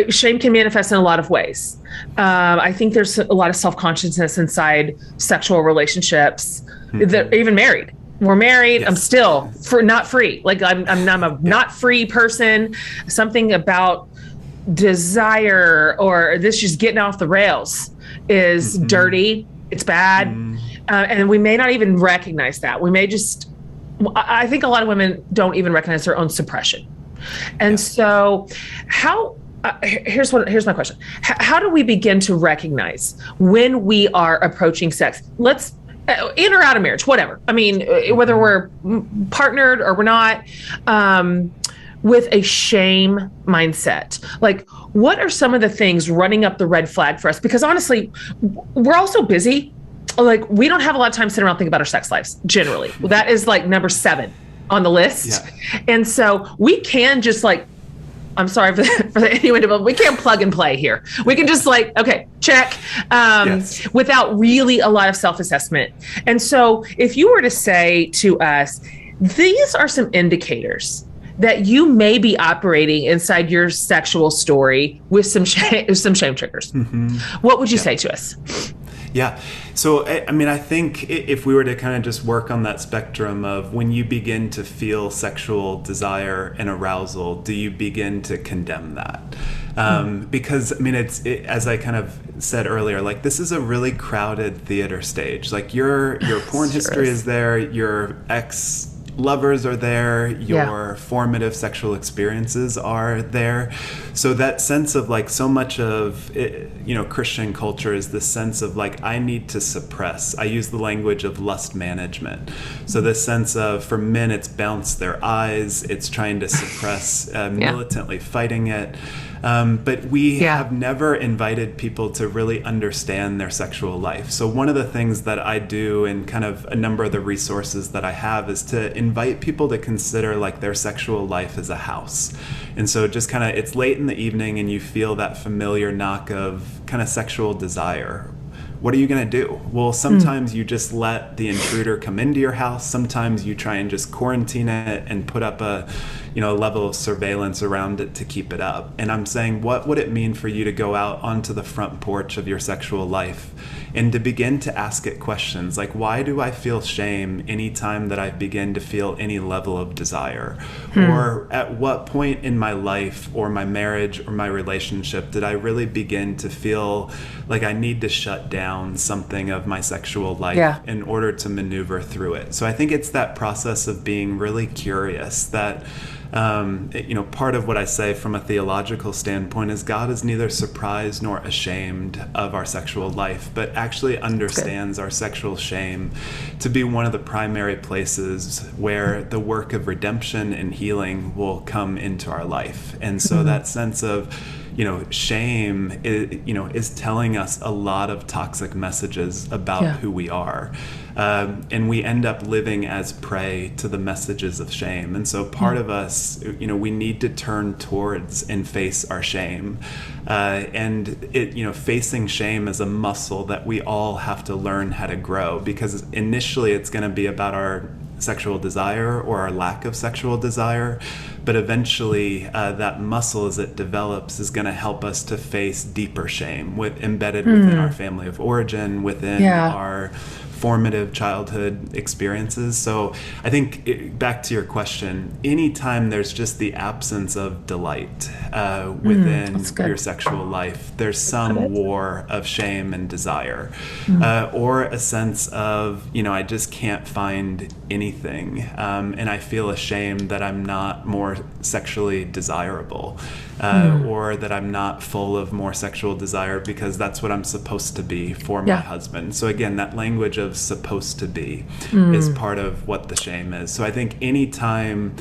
shame can manifest in a lot of ways. I think there's a lot of self-consciousness inside sexual relationships that even married. We're married. I'm still not free. Like I'm a not free person. Something about desire or this just getting off the rails is dirty. It's bad. And we may not even recognize that. We may just, I think a lot of women don't even recognize their own suppression. And so here's my question. How do we begin to recognize when we are approaching sex? Let's in or out of marriage, whatever. I mean, whether we're partnered or we're not, with a shame mindset. Like, what are some of the things running up the red flag for us? Because honestly, we're all so busy. Like, we don't have a lot of time sitting around thinking about our sex lives, generally. That is like number 7 on the list. Yeah. And so we can just like, I'm sorry for the innuendo, but we can't plug and play here. We can just like, okay, check, without really a lot of self-assessment. And so if you were to say to us, these are some indicators that you may be operating inside your sexual story with some shame triggers, what would you say to us? Yeah. So, I mean, I think if we were to kind of just work on that spectrum of when you begin to feel sexual desire and arousal, do you begin to condemn that? Because, I mean, as I kind of said earlier, like, this is a really crowded theater stage. Like, your porn history is there, your lovers are there, your formative sexual experiences are there. So that sense of like, so much of it, Christian culture is this sense of like, I need to suppress. I use the language of lust management. So this sense of, for men, it's bounce their eyes, it's trying to suppress, militantly fighting it. But we have never invited people to really understand their sexual life. So one of the things that I do, and kind of a number of the resources that I have, is to invite people to consider like their sexual life as a house. And so just kind of, it's late in the evening and you feel that familiar knock of kind of sexual desire. What are you going to do? Well, sometimes you just let the intruder come into your house. Sometimes you try and just quarantine it and put up a level of surveillance around it to keep it up. And I'm saying, what would it mean for you to go out onto the front porch of your sexual life and to begin to ask it questions like, why do I feel shame anytime that I begin to feel any level of desire? Or at what point in my life or my marriage or my relationship did I really begin to feel like I need to shut down something of my sexual life in order to maneuver through it? So I think it's that process of being really curious that part of what I say from a theological standpoint is God is neither surprised nor ashamed of our sexual life, but actually understands our sexual shame to be one of the primary places where the work of redemption and healing will come into our life. And so that sense of shame is telling us a lot of toxic messages about who we are. And we end up living as prey to the messages of shame. And so part of us, we need to turn towards and face our shame. And facing shame is a muscle that we all have to learn how to grow, because initially it's going to be about our sexual desire or our lack of sexual desire, but eventually that muscle, as it develops, is going to help us to face deeper shame embedded within our family of origin, within our formative childhood experiences. So I think, back to your question, anytime there's just the absence of delight within your sexual life, there's some war of shame and desire, or a sense of, I just can't find anything, and I feel ashamed that I'm not more sexually desirable, or that I'm not full of more sexual desire because that's what I'm supposed to be for my husband. So again, that language of supposed to be is part of what the shame is. So I think anytime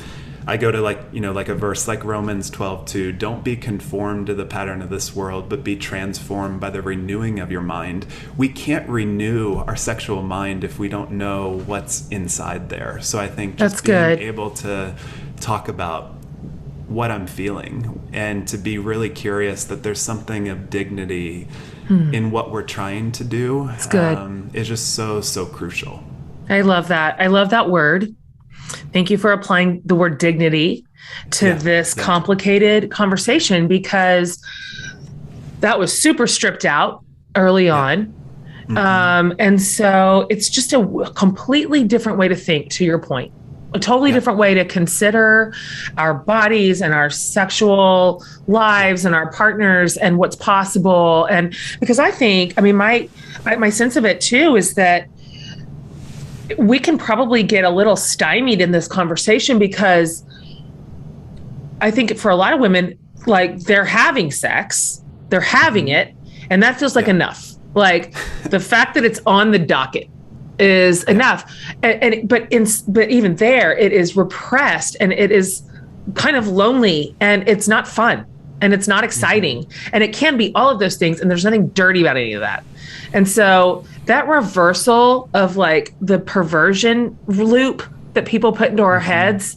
I go to like a verse like Romans 12:2, don't be conformed to the pattern of this world, but be transformed by the renewing of your mind. We can't renew our sexual mind if we don't know what's inside there. So I think just being able to talk about what I'm feeling and to be really curious that there's something of dignity in what we're trying to do is just so crucial. I love that. I love that word. Thank you for applying the word dignity to this complicated conversation, because that was super stripped out early on. And so it's just a completely different way to think, to your point. A totally different way to consider our bodies and our sexual lives and our partners and what's possible. And because I think, my sense of it too is that we can probably get a little stymied in this conversation because I think for a lot of women, like they're having sex, they're having it, and that feels like enough. Like the fact that it's on the docket is enough. But even there, it is repressed and it is kind of lonely and it's not fun and it's not exciting. And it can be all of those things. And there's nothing dirty about any of that. And so that reversal of like the perversion loop that people put into our heads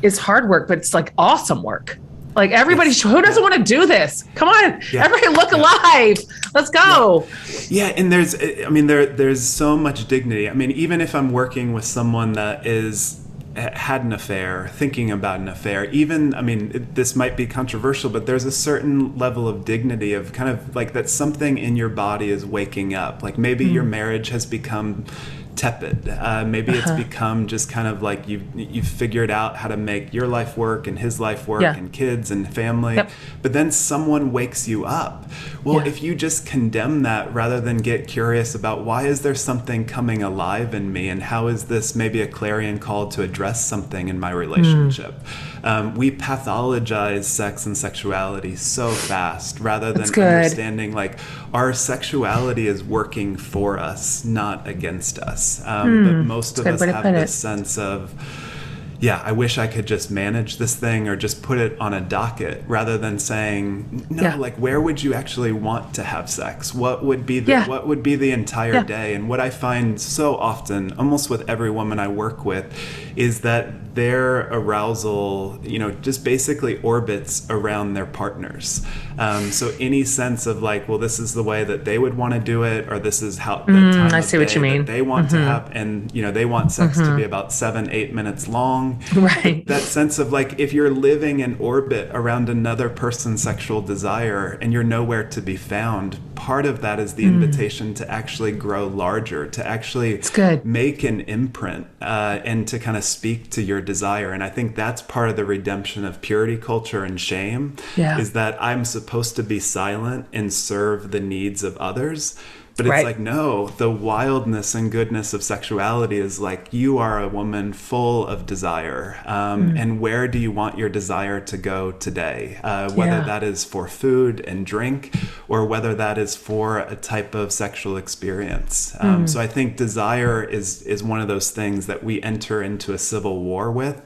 is hard work, but it's like awesome work. Like everybody, who doesn't want to do this? Come on, everybody look alive. Let's go. Yeah. And there's so much dignity. I mean, even if I'm working with someone that had an affair, thinking about an affair, this might be controversial, but there's a certain level of dignity of kind of like that something in your body is waking up. Like maybe your marriage has become tepid. Maybe it's become just kind of like you've figured out how to make your life work and his life work and kids and family. But then someone wakes you up. Well, if you just condemn that rather than get curious about why is there something coming alive in me and how is this maybe a clarion call to address something in my relationship. We pathologize sex and sexuality so fast rather than understanding like our sexuality is working for us, not against us. But most of us have this sense of, I wish I could just manage this thing or just put it on a docket rather than saying, no, like where would you actually want to have sex? What would be the entire day? And what I find so often, almost with every woman I work with, is that their arousal, just basically orbits around their partners. So any sense of like, well, this is the way that they would want to do it, or this is how the time I see what you mean. they want to have, and they want sex to be about 7-8 minutes long. Right. That sense of like, if you're living in orbit around another person's sexual desire and you're nowhere to be found, part of that is the invitation to actually grow larger, to actually make an imprint, and to kind of speak to your desire. And I think that's part of the redemption of purity culture and shame, is that I'm supposed to be silent and serve the needs of others. But it's like, no, the wildness and goodness of sexuality is like, you are a woman full of desire. And where do you want your desire to go today? Whether that is for food and drink, or whether that is for a type of sexual experience. So I think desire is one of those things that we enter into a civil war with.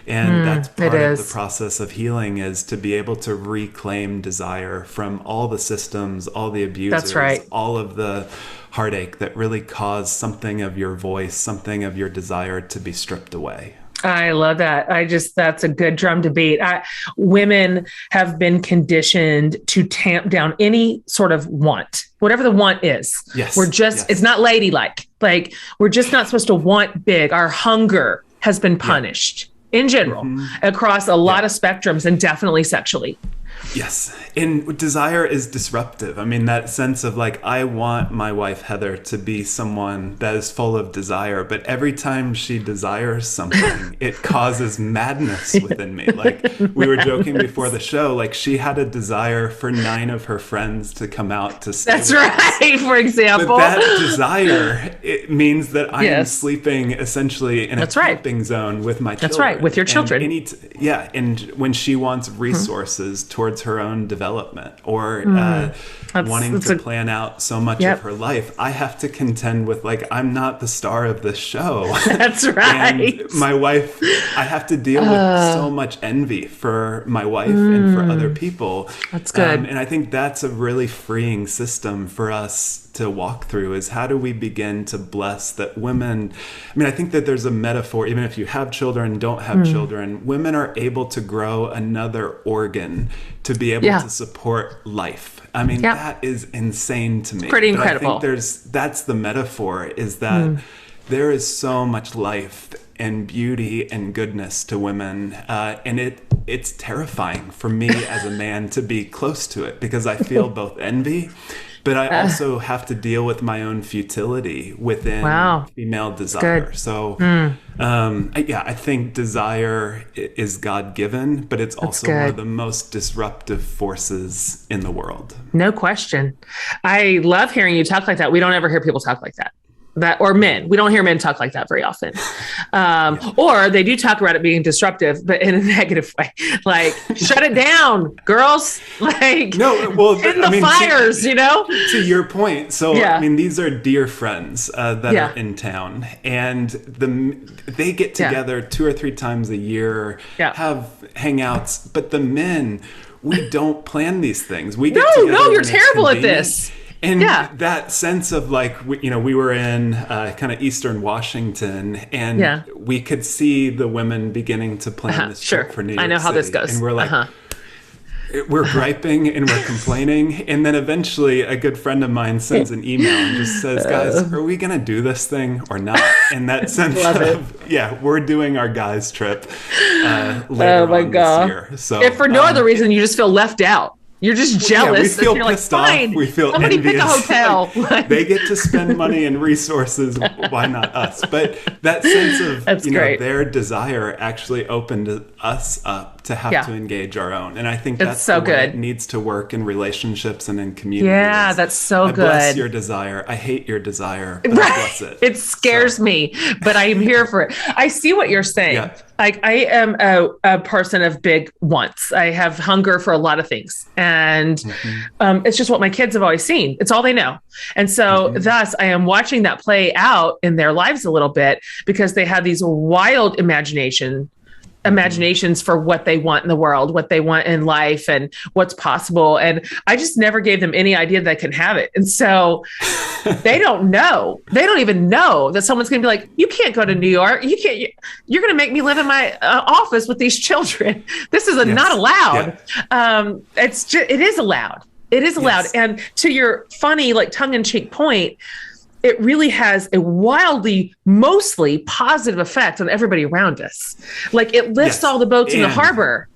And that's part of the process of healing, is to be able to reclaim desire from all the systems, all the abusers, all of the heartache that really caused something of your voice, something of your desire to be stripped away. I love that. That's a good drum to beat. Women have been conditioned to tamp down any sort of want, whatever the want is. We're just, it's not ladylike. Like we're just not supposed to want big. Our hunger has been punished. In general, across a lot of spectrums, and definitely sexually. Yes. And desire is disruptive. I mean, that sense of like, I want my wife, Heather, to be someone that is full of desire, but every time she desires something, it causes madness within me. Like we were joking before the show, like she had a desire for 9 of her friends to come out to stay with us. For example. But that desire, it means that I am sleeping essentially in a camping zone with my children. That's right, with your children. And when she wants resources towards her own development, or wanting to plan out so much of her life, I have to contend with like, I'm not the star of this show. That's right. And my wife, I have to deal with so much envy for my wife and for other people. That's good. And I think that's a really freeing system for us to walk through, is how do we begin to bless that women, I mean, I think that there's a metaphor, even if you have children, don't have children, women are able to grow another organ to be able to support life. I mean, that is insane to me. Pretty incredible. I think that's the metaphor, is that there is so much life and beauty and goodness to women. And it's terrifying for me as a man to be close to it, because I feel both envy, but I also have to deal with my own futility within female desire. So, I think desire is God-given, but it's also one of the most disruptive forces in the world. No question. I love hearing you talk like that. We don't ever hear people talk like that. that, or men. We don't hear men talk like that very often. Or they do talk about it being disruptive, but in a negative way. Like, shut it down, girls. Like, no, well, in the fires, To your point. So, I mean, these are dear friends that are in town, and they get together 2 or 3 times a year, have hangouts, but the men, we don't plan these things. We get together. No, you're terrible at this. And that sense of like, we were in kind of Eastern Washington, and we could see the women beginning to plan this trip for New York City. I know how this goes. And we're like, we're griping and we're complaining. And then eventually a good friend of mine sends an email and just says, guys, are we going to do this thing or not? And that sense of, we're doing our guys trip later on this year. So, if for no other reason, you just feel left out. You're just jealous. We feel pissed off. We feel somebody envious. Pick a hotel. They get to spend money and resources. Why not us? But that sense of their desire actually opened us up to have to engage our own. And I think that's so the way it needs to work in relationships and in communities. Yeah, that's so good. I bless your desire. I hate your desire, but I bless it. It scares me, but I am here for it. I see what you're saying. Yeah. Like, I am a person of big wants. I have hunger for a lot of things. And it's just what my kids have always seen. It's all they know. And so thus I am watching that play out in their lives a little bit, because they have these wild imaginations for what they want in the world, what they want in life, and what's possible. And I just never gave them any idea that they can have it. And so they don't know. They don't even know that someone's going to be like, you can't go to New York. You can't, you're going to make me live in my office with these children. This is not allowed. Yeah. It is allowed. It is allowed. Yes. And to your funny, like, tongue-in-cheek point, it really has a wildly, mostly positive effect on everybody around us. Like, it lifts all the boats in the harbor.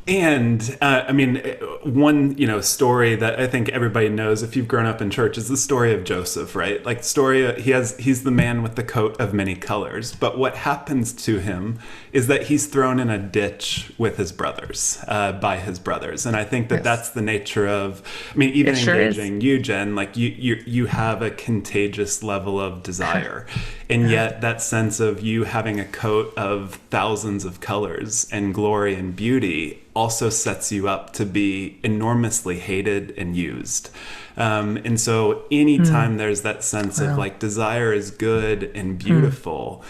And I mean, one story that I think everybody knows if you've grown up in church is the story of Joseph, right? Like, he's the man with the coat of many colors. But what happens to him is that he's thrown in a ditch with his brothers, by his brothers. And I think that that's the nature of, I mean, even engaging you, Jen, like you have a contagious level of desire. And yet that sense of you having a coat of thousands of colors and glory and beauty also sets you up to be enormously hated and used. And so anytime there's that sense of like desire is good and beautiful,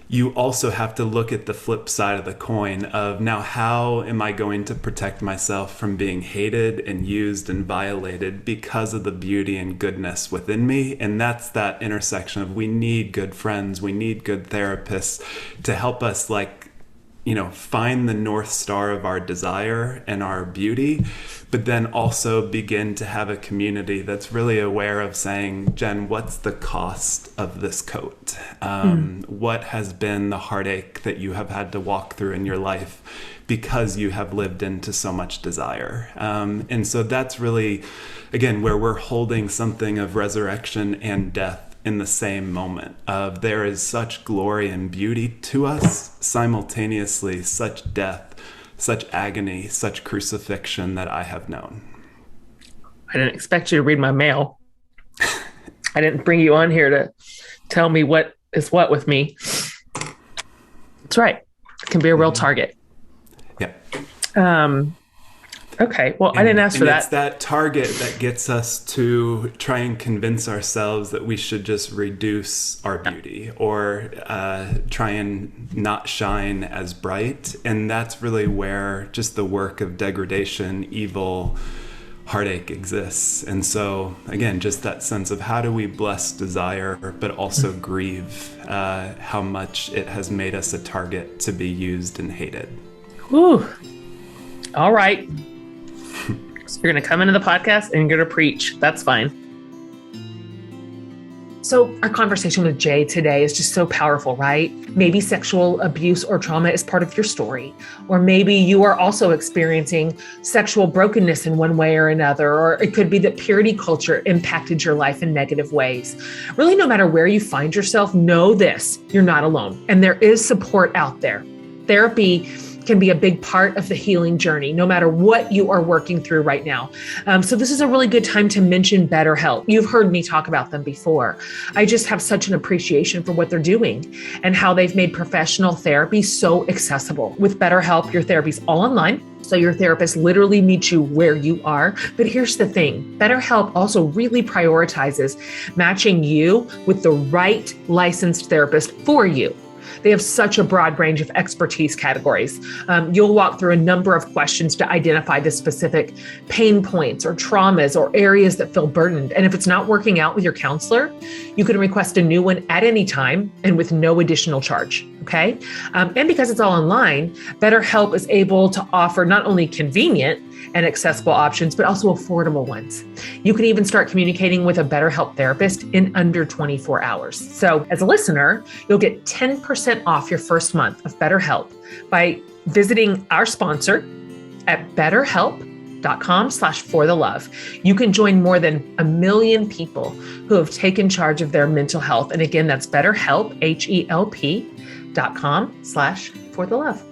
you also have to look at the flip side of the coin of, now how am I going to protect myself from being hated and used and violated because of the beauty and goodness within me? And that's that intersection of, we need good friends, we need good therapists to help us, like, find the North Star of our desire and our beauty, but then also begin to have a community that's really aware of saying, Jen, what's the cost of this coat? What has been the heartache that you have had to walk through in your life because you have lived into so much desire? And so that's really, again, where we're holding something of resurrection and death in the same moment of, there is such glory and beauty to us, simultaneously such death, such agony, such crucifixion that I have known. I didn't expect you to read my mail. I didn't bring you on here to tell me what is what with me. That's right. It can be a real target. Yeah. Okay. Well, I didn't ask for that. It's that target that gets us to try and convince ourselves that we should just reduce our beauty or try and not shine as bright. And that's really where just the work of degradation, evil, heartache exists. And so, again, just that sense of how do we bless desire, but also grieve how much it has made us a target to be used and hated. Whew. All right. So you're going to come into the podcast and you're going to preach. That's fine. So our conversation with Jay today is just so powerful, right? Maybe sexual abuse or trauma is part of your story, or maybe you are also experiencing sexual brokenness in one way or another, or it could be that purity culture impacted your life in negative ways. Really, no matter where you find yourself, know this, you're not alone. And there is support out there. Therapy can be a big part of the healing journey, no matter what you are working through right now. So this is a really good time to mention BetterHelp. You've heard me talk about them before. I just have such an appreciation for what they're doing and how they've made professional therapy so accessible. With BetterHelp, your therapy's all online. So your therapist literally meets you where you are. But here's the thing, BetterHelp also really prioritizes matching you with the right licensed therapist for you. They have such a broad range of expertise categories. You'll walk through a number of questions to identify the specific pain points or traumas or areas that feel burdened. And if it's not working out with your counselor, you can request a new one at any time and with no additional charge. Okay. And because it's all online, BetterHelp is able to offer not only convenient and accessible options, but also affordable ones. You can even start communicating with a BetterHelp therapist in under 24 hours. So as a listener, you'll get 10% off your first month of BetterHelp by visiting our sponsor at betterhelp.com/forthelove. You can join more than 1 million people who have taken charge of their mental health. And again, that's BetterHelp, HELP.com/forthelove.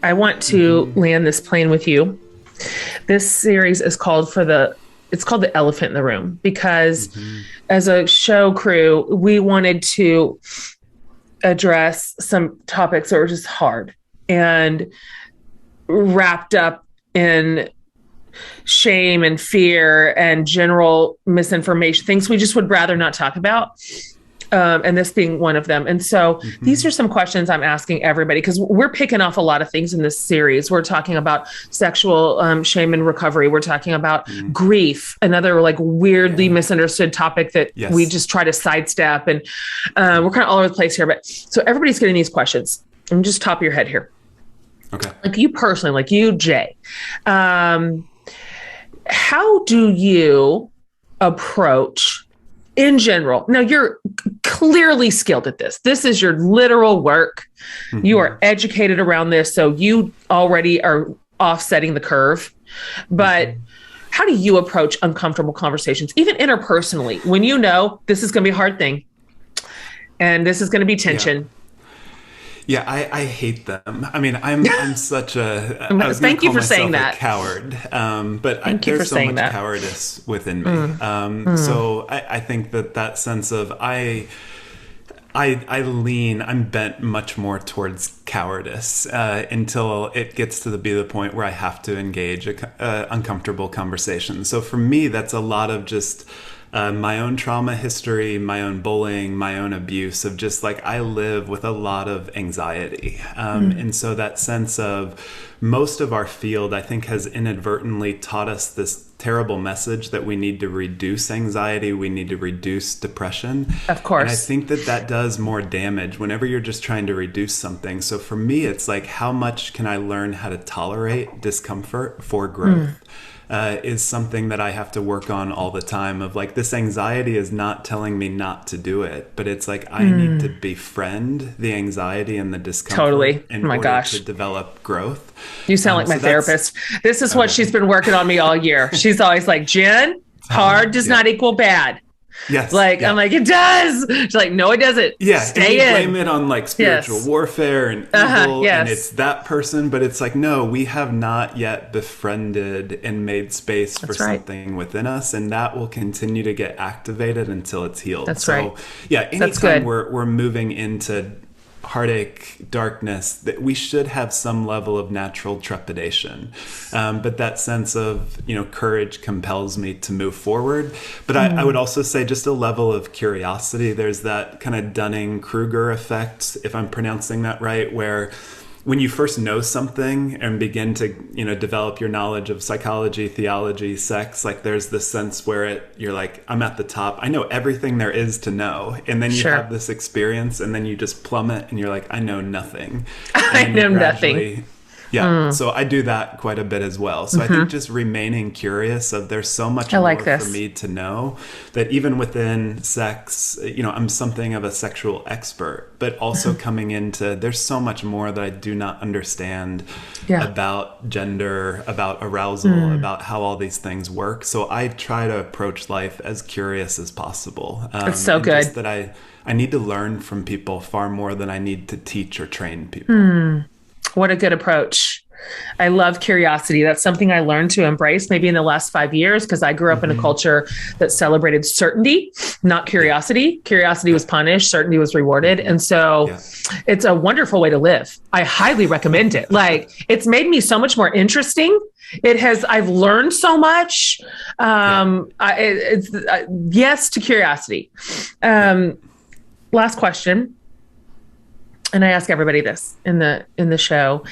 I want to land this plane with you. This series is called the elephant in the room, because as a show crew, we wanted to address some topics that were just hard and wrapped up in shame and fear and general misinformation, things we just would rather not talk about. And this being one of them. And so these are some questions I'm asking everybody, because we're picking off a lot of things in this series. We're talking about sexual shame and recovery. We're talking about grief, another like weirdly misunderstood topic that we just try to sidestep. And we're kind of all over the place here. But so everybody's getting these questions. I'm just top of your head here. Okay. Like you personally, like you, Jay, how do you approach in general? Now, you're clearly skilled at this. This is your literal work. You are educated around this, so you already are offsetting the curve. But how do you approach uncomfortable conversations, even interpersonally, when you know this is going to be a hard thing and this is going to be tension? Yeah, I hate them. I mean, I'm such a thank you for saying that. Coward, but there's so much cowardice within me. So I think that sense of I'm bent much more towards cowardice until it gets to be the point where I have to engage uncomfortable conversation. So for me, that's a lot of just my own trauma history, my own bullying, my own abuse of just like, I live with a lot of anxiety. And so that sense of most of our field, I think, has inadvertently taught us this terrible message that we need to reduce anxiety, we need to reduce depression. Of course. And I think that does more damage whenever you're just trying to reduce something. So for me, it's like, how much can I learn how to tolerate discomfort for growth? Is something that I have to work on all the time, of like, this anxiety is not telling me not to do it, but it's like, I need to befriend the anxiety and the discomfort in order to develop growth. You sound like my therapist. This is what she's been working on me all year. She's always like, Jen, hard does not equal bad. Yes. I'm like, it does. She's like, no, it doesn't. Yeah. Stay and you in. blame it on like spiritual warfare and evil, and it's that person. But it's like, no, we have not yet befriended and made space for something within us, and that will continue to get activated until it's healed. That's right. Yeah, anytime we're moving into heartache, darkness, that we should have some level of natural trepidation. But that sense of, courage compels me to move forward. But I would also say just a level of curiosity. There's that kind of Dunning-Kruger effect, if I'm pronouncing that right, where when you first know something and begin to, develop your knowledge of psychology, theology, sex, like there's this sense where you're like, I'm at the top. I know everything there is to know. And then you have this experience and then you just plummet and you're like, I know nothing. I know nothing. Yeah. So I do that quite a bit as well. So I think just remaining curious of there's so much more for me to know, that even within sex, I'm something of a sexual expert, but also coming into, there's so much more that I do not understand about gender, about arousal, about how all these things work. So I try to approach life as curious as possible. It's so good. Just that I need to learn from people far more than I need to teach or train people. What a good approach. I love curiosity. That's something I learned to embrace maybe in the last 5 years, because I grew up in a culture that celebrated certainty, not curiosity. Curiosity was punished, certainty was rewarded. And so it's a wonderful way to live. I highly recommend it. Like, it's made me so much more interesting. I've learned so much. Yes to curiosity. Last question. And I ask everybody this in the show.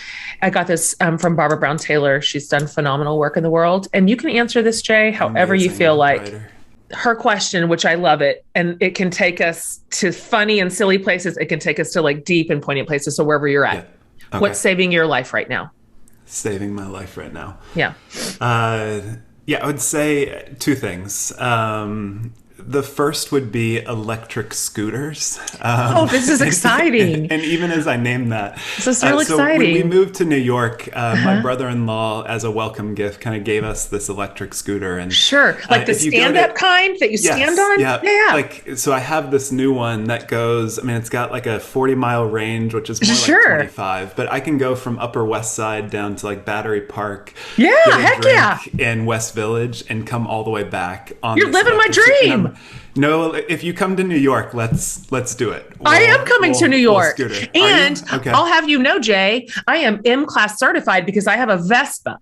I got this from Barbara Brown Taylor. She's done phenomenal work in the world. And you can answer this, Jay, however you feel like. Writer. Her question, which I love it, and it can take us to funny and silly places. It can take us to like deep and poignant places. So wherever you're at, okay. What's saving your life right now? Saving my life right now. Yeah. I would say two things. The first would be electric scooters. This is exciting. And even as I named that. This is real exciting. When we moved to New York, my brother-in-law, as a welcome gift, kind of gave us this electric scooter. And sure. Like the stand-up kind that you stand on? Yeah. So I have this new one that goes, it's got like a 40-mile range, which is more like 25. But I can go from Upper West Side down to like Battery Park. Yeah, heck yeah. In West Village and come all the way back. You're living my dream. No, if you come to New York, let's do it. I am coming to New York. And okay. I'll have you know, Jay, I am M-Class certified because I have a Vespa.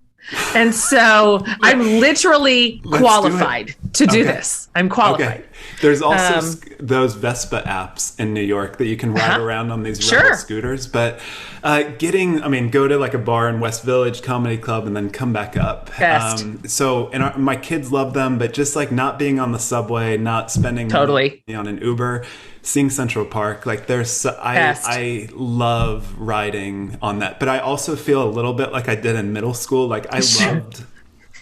And so I'm literally qualified to do this. I'm qualified. Okay. There's also those Vespa apps in New York that you can ride around on these rebel scooters. But go to like a bar in West Village, comedy club, and then come back up. My kids love them, but just like not being on the subway, not spending money on an Uber, seeing Central Park, like I love riding on that. But I also feel a little bit like I did in middle school. Like I loved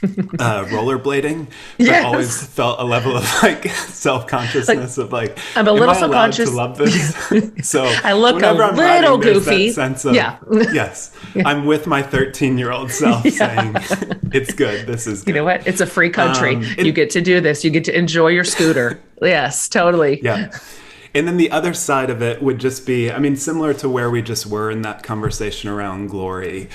rollerblading, but always felt a level of like self-consciousness of like, I'm a little subconscious to love this. So I look a little goofy. Sense of, yes, I'm with my 13-year-old self saying it's good. This is good. You know what? It's a free country. You get to do this. You get to enjoy your scooter. Yes, totally. Yeah. And then the other side of it would just be, similar to where we just were in that conversation around glory.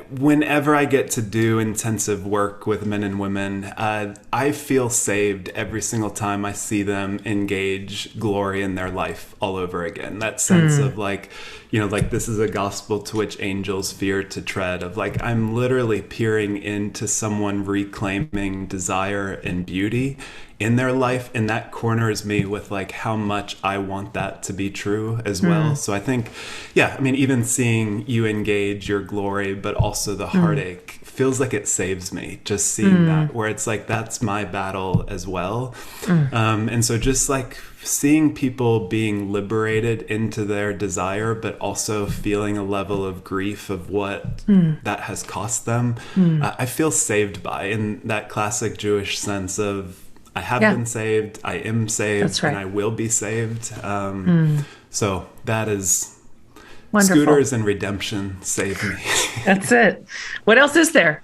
Whenever I get to do intensive work with men and women, I feel saved every single time I see them engage glory in their life all over again. That sense of like, this is a gospel to which angels fear to tread, of like, I'm literally peering into someone reclaiming desire and beauty in their life, and that corners me with like how much I want that to be true as well. So I think, even seeing you engage your glory, but also the heartache feels like it saves me, just seeing that, where it's like, that's my battle as well. And so just like seeing people being liberated into their desire, but also feeling a level of grief of what that has cost them, I feel saved by, in that classic Jewish sense of, I have been saved, I am saved, and I will be saved. So that is wonderful. Scooters and redemption save me. That's it. What else is there?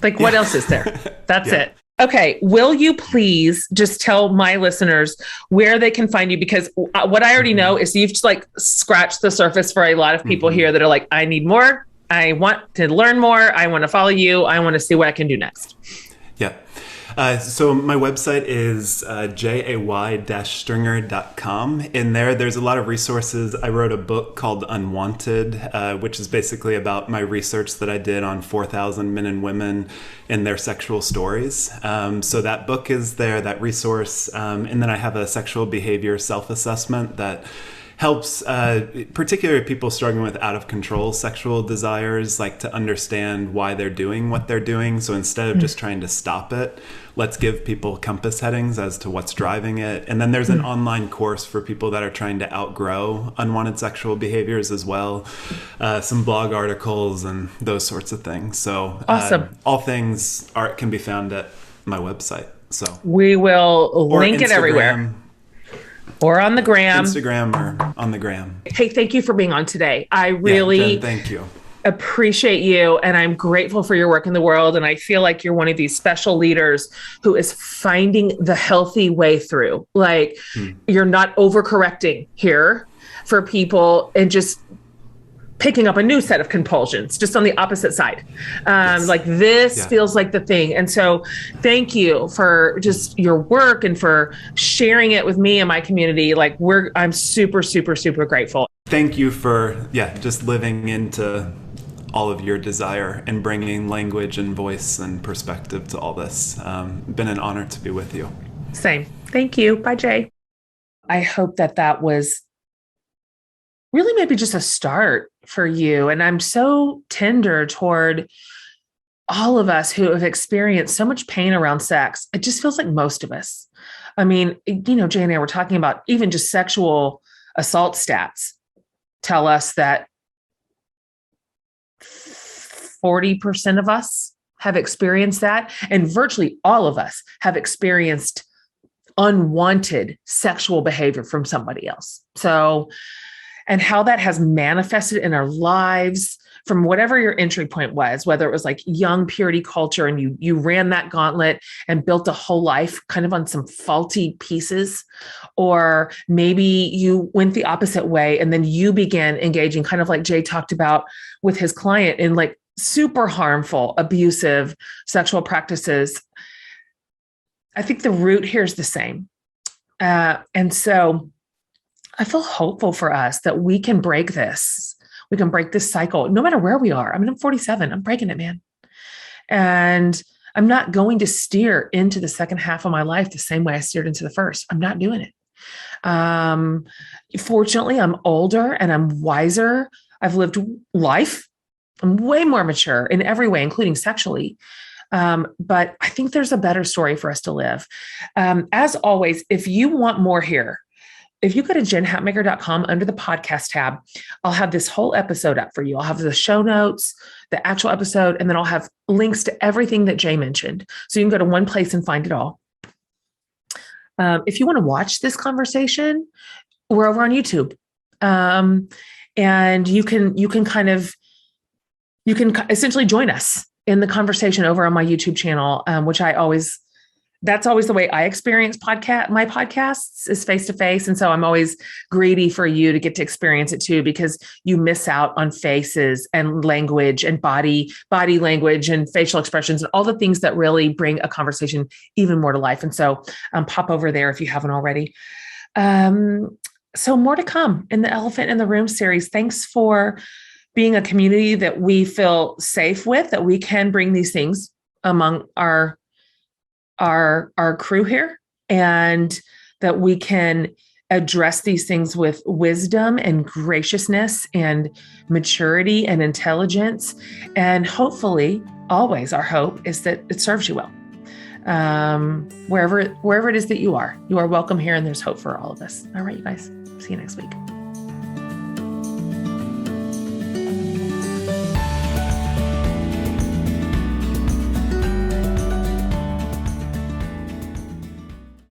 What else is there? That's it. Okay. Will you please just tell my listeners where they can find you? Because what I already know is you've just like scratched the surface for a lot of people here that are like, I need more. I want to learn more. I want to follow you. I want to see what I can do next. Yeah. So my website is jay-stringer.com. In there's a lot of resources. I wrote a book called Unwanted, which is basically about my research that I did on 4,000 men and women and their sexual stories. So that book is there, that resource. And then I have a sexual behavior self-assessment that helps particularly people struggling with out of control sexual desires, like to understand why they're doing what they're doing. So instead of just trying to stop it, let's give people compass headings as to what's driving it. And then there's an online course for people that are trying to outgrow unwanted sexual behaviors as well. Some blog articles and those sorts of things. So awesome. All things art can be found at my website. So we will link it everywhere. Or on the gram. Instagram or on the gram. Hey, thank you for being on today. I really Jen, thank you. Appreciate you. And I'm grateful for your work in the world. And I feel like you're one of these special leaders who is finding the healthy way through. You're not overcorrecting here for people and just picking up a new set of compulsions just on the opposite side. Yes. Like this Yeah. feels like the thing. And so thank you for just your work and for sharing it with me and my community. Like I'm super, super, super grateful. Thank you for, just living into all of your desire and bringing language and voice and perspective to all this. Been an honor to be with you. Same. Thank you. Bye, Jay. I hope that was really maybe just a start for you. And I'm so tender toward all of us who have experienced so much pain around sex. It just feels like most of us. I mean, Jay and I were talking about even just sexual assault stats tell us that 40% of us have experienced that. And virtually all of us have experienced unwanted sexual behavior from somebody else. So, and how that has manifested in our lives from whatever your entry point was, whether it was like young purity culture and you ran that gauntlet and built a whole life kind of on some faulty pieces, or maybe you went the opposite way and then you began engaging kind of like Jay talked about with his client in like super harmful, abusive sexual practices. I think the root here is the same. And so I feel hopeful for us that we can break this. We can break this cycle no matter where we are. I mean, I'm 47. I'm breaking it, man. And I'm not going to steer into the second half of my life the same way I steered into the first. I'm not doing it. Fortunately, I'm older and I'm wiser. I've lived life. I'm way more mature in every way, including sexually. But I think there's a better story for us to live. As always, if you want more here, if you go to jenhatmaker.com under the podcast tab, I'll have this whole episode up for you. I'll have the show notes, the actual episode, and then I'll have links to everything that Jay mentioned. So you can go to one place and find it all. If you want to watch this conversation, we're over on YouTube. And you can essentially join us in the conversation over on my YouTube channel, which that's always the way I experience my podcasts is face-to-face. And so I'm always greedy for you to get to experience it too, because you miss out on faces and language and body language and facial expressions and all the things that really bring a conversation even more to life. And so pop over there if you haven't already. So more to come in the Elephant in the Room series. Thanks for being a community that we feel safe with, that we can bring these things among our crew here, and that we can address these things with wisdom and graciousness and maturity and intelligence. And hopefully, always our hope is that it serves you well. Wherever it is that you are welcome here, and there's hope for all of us. All right, you guys, see you next week.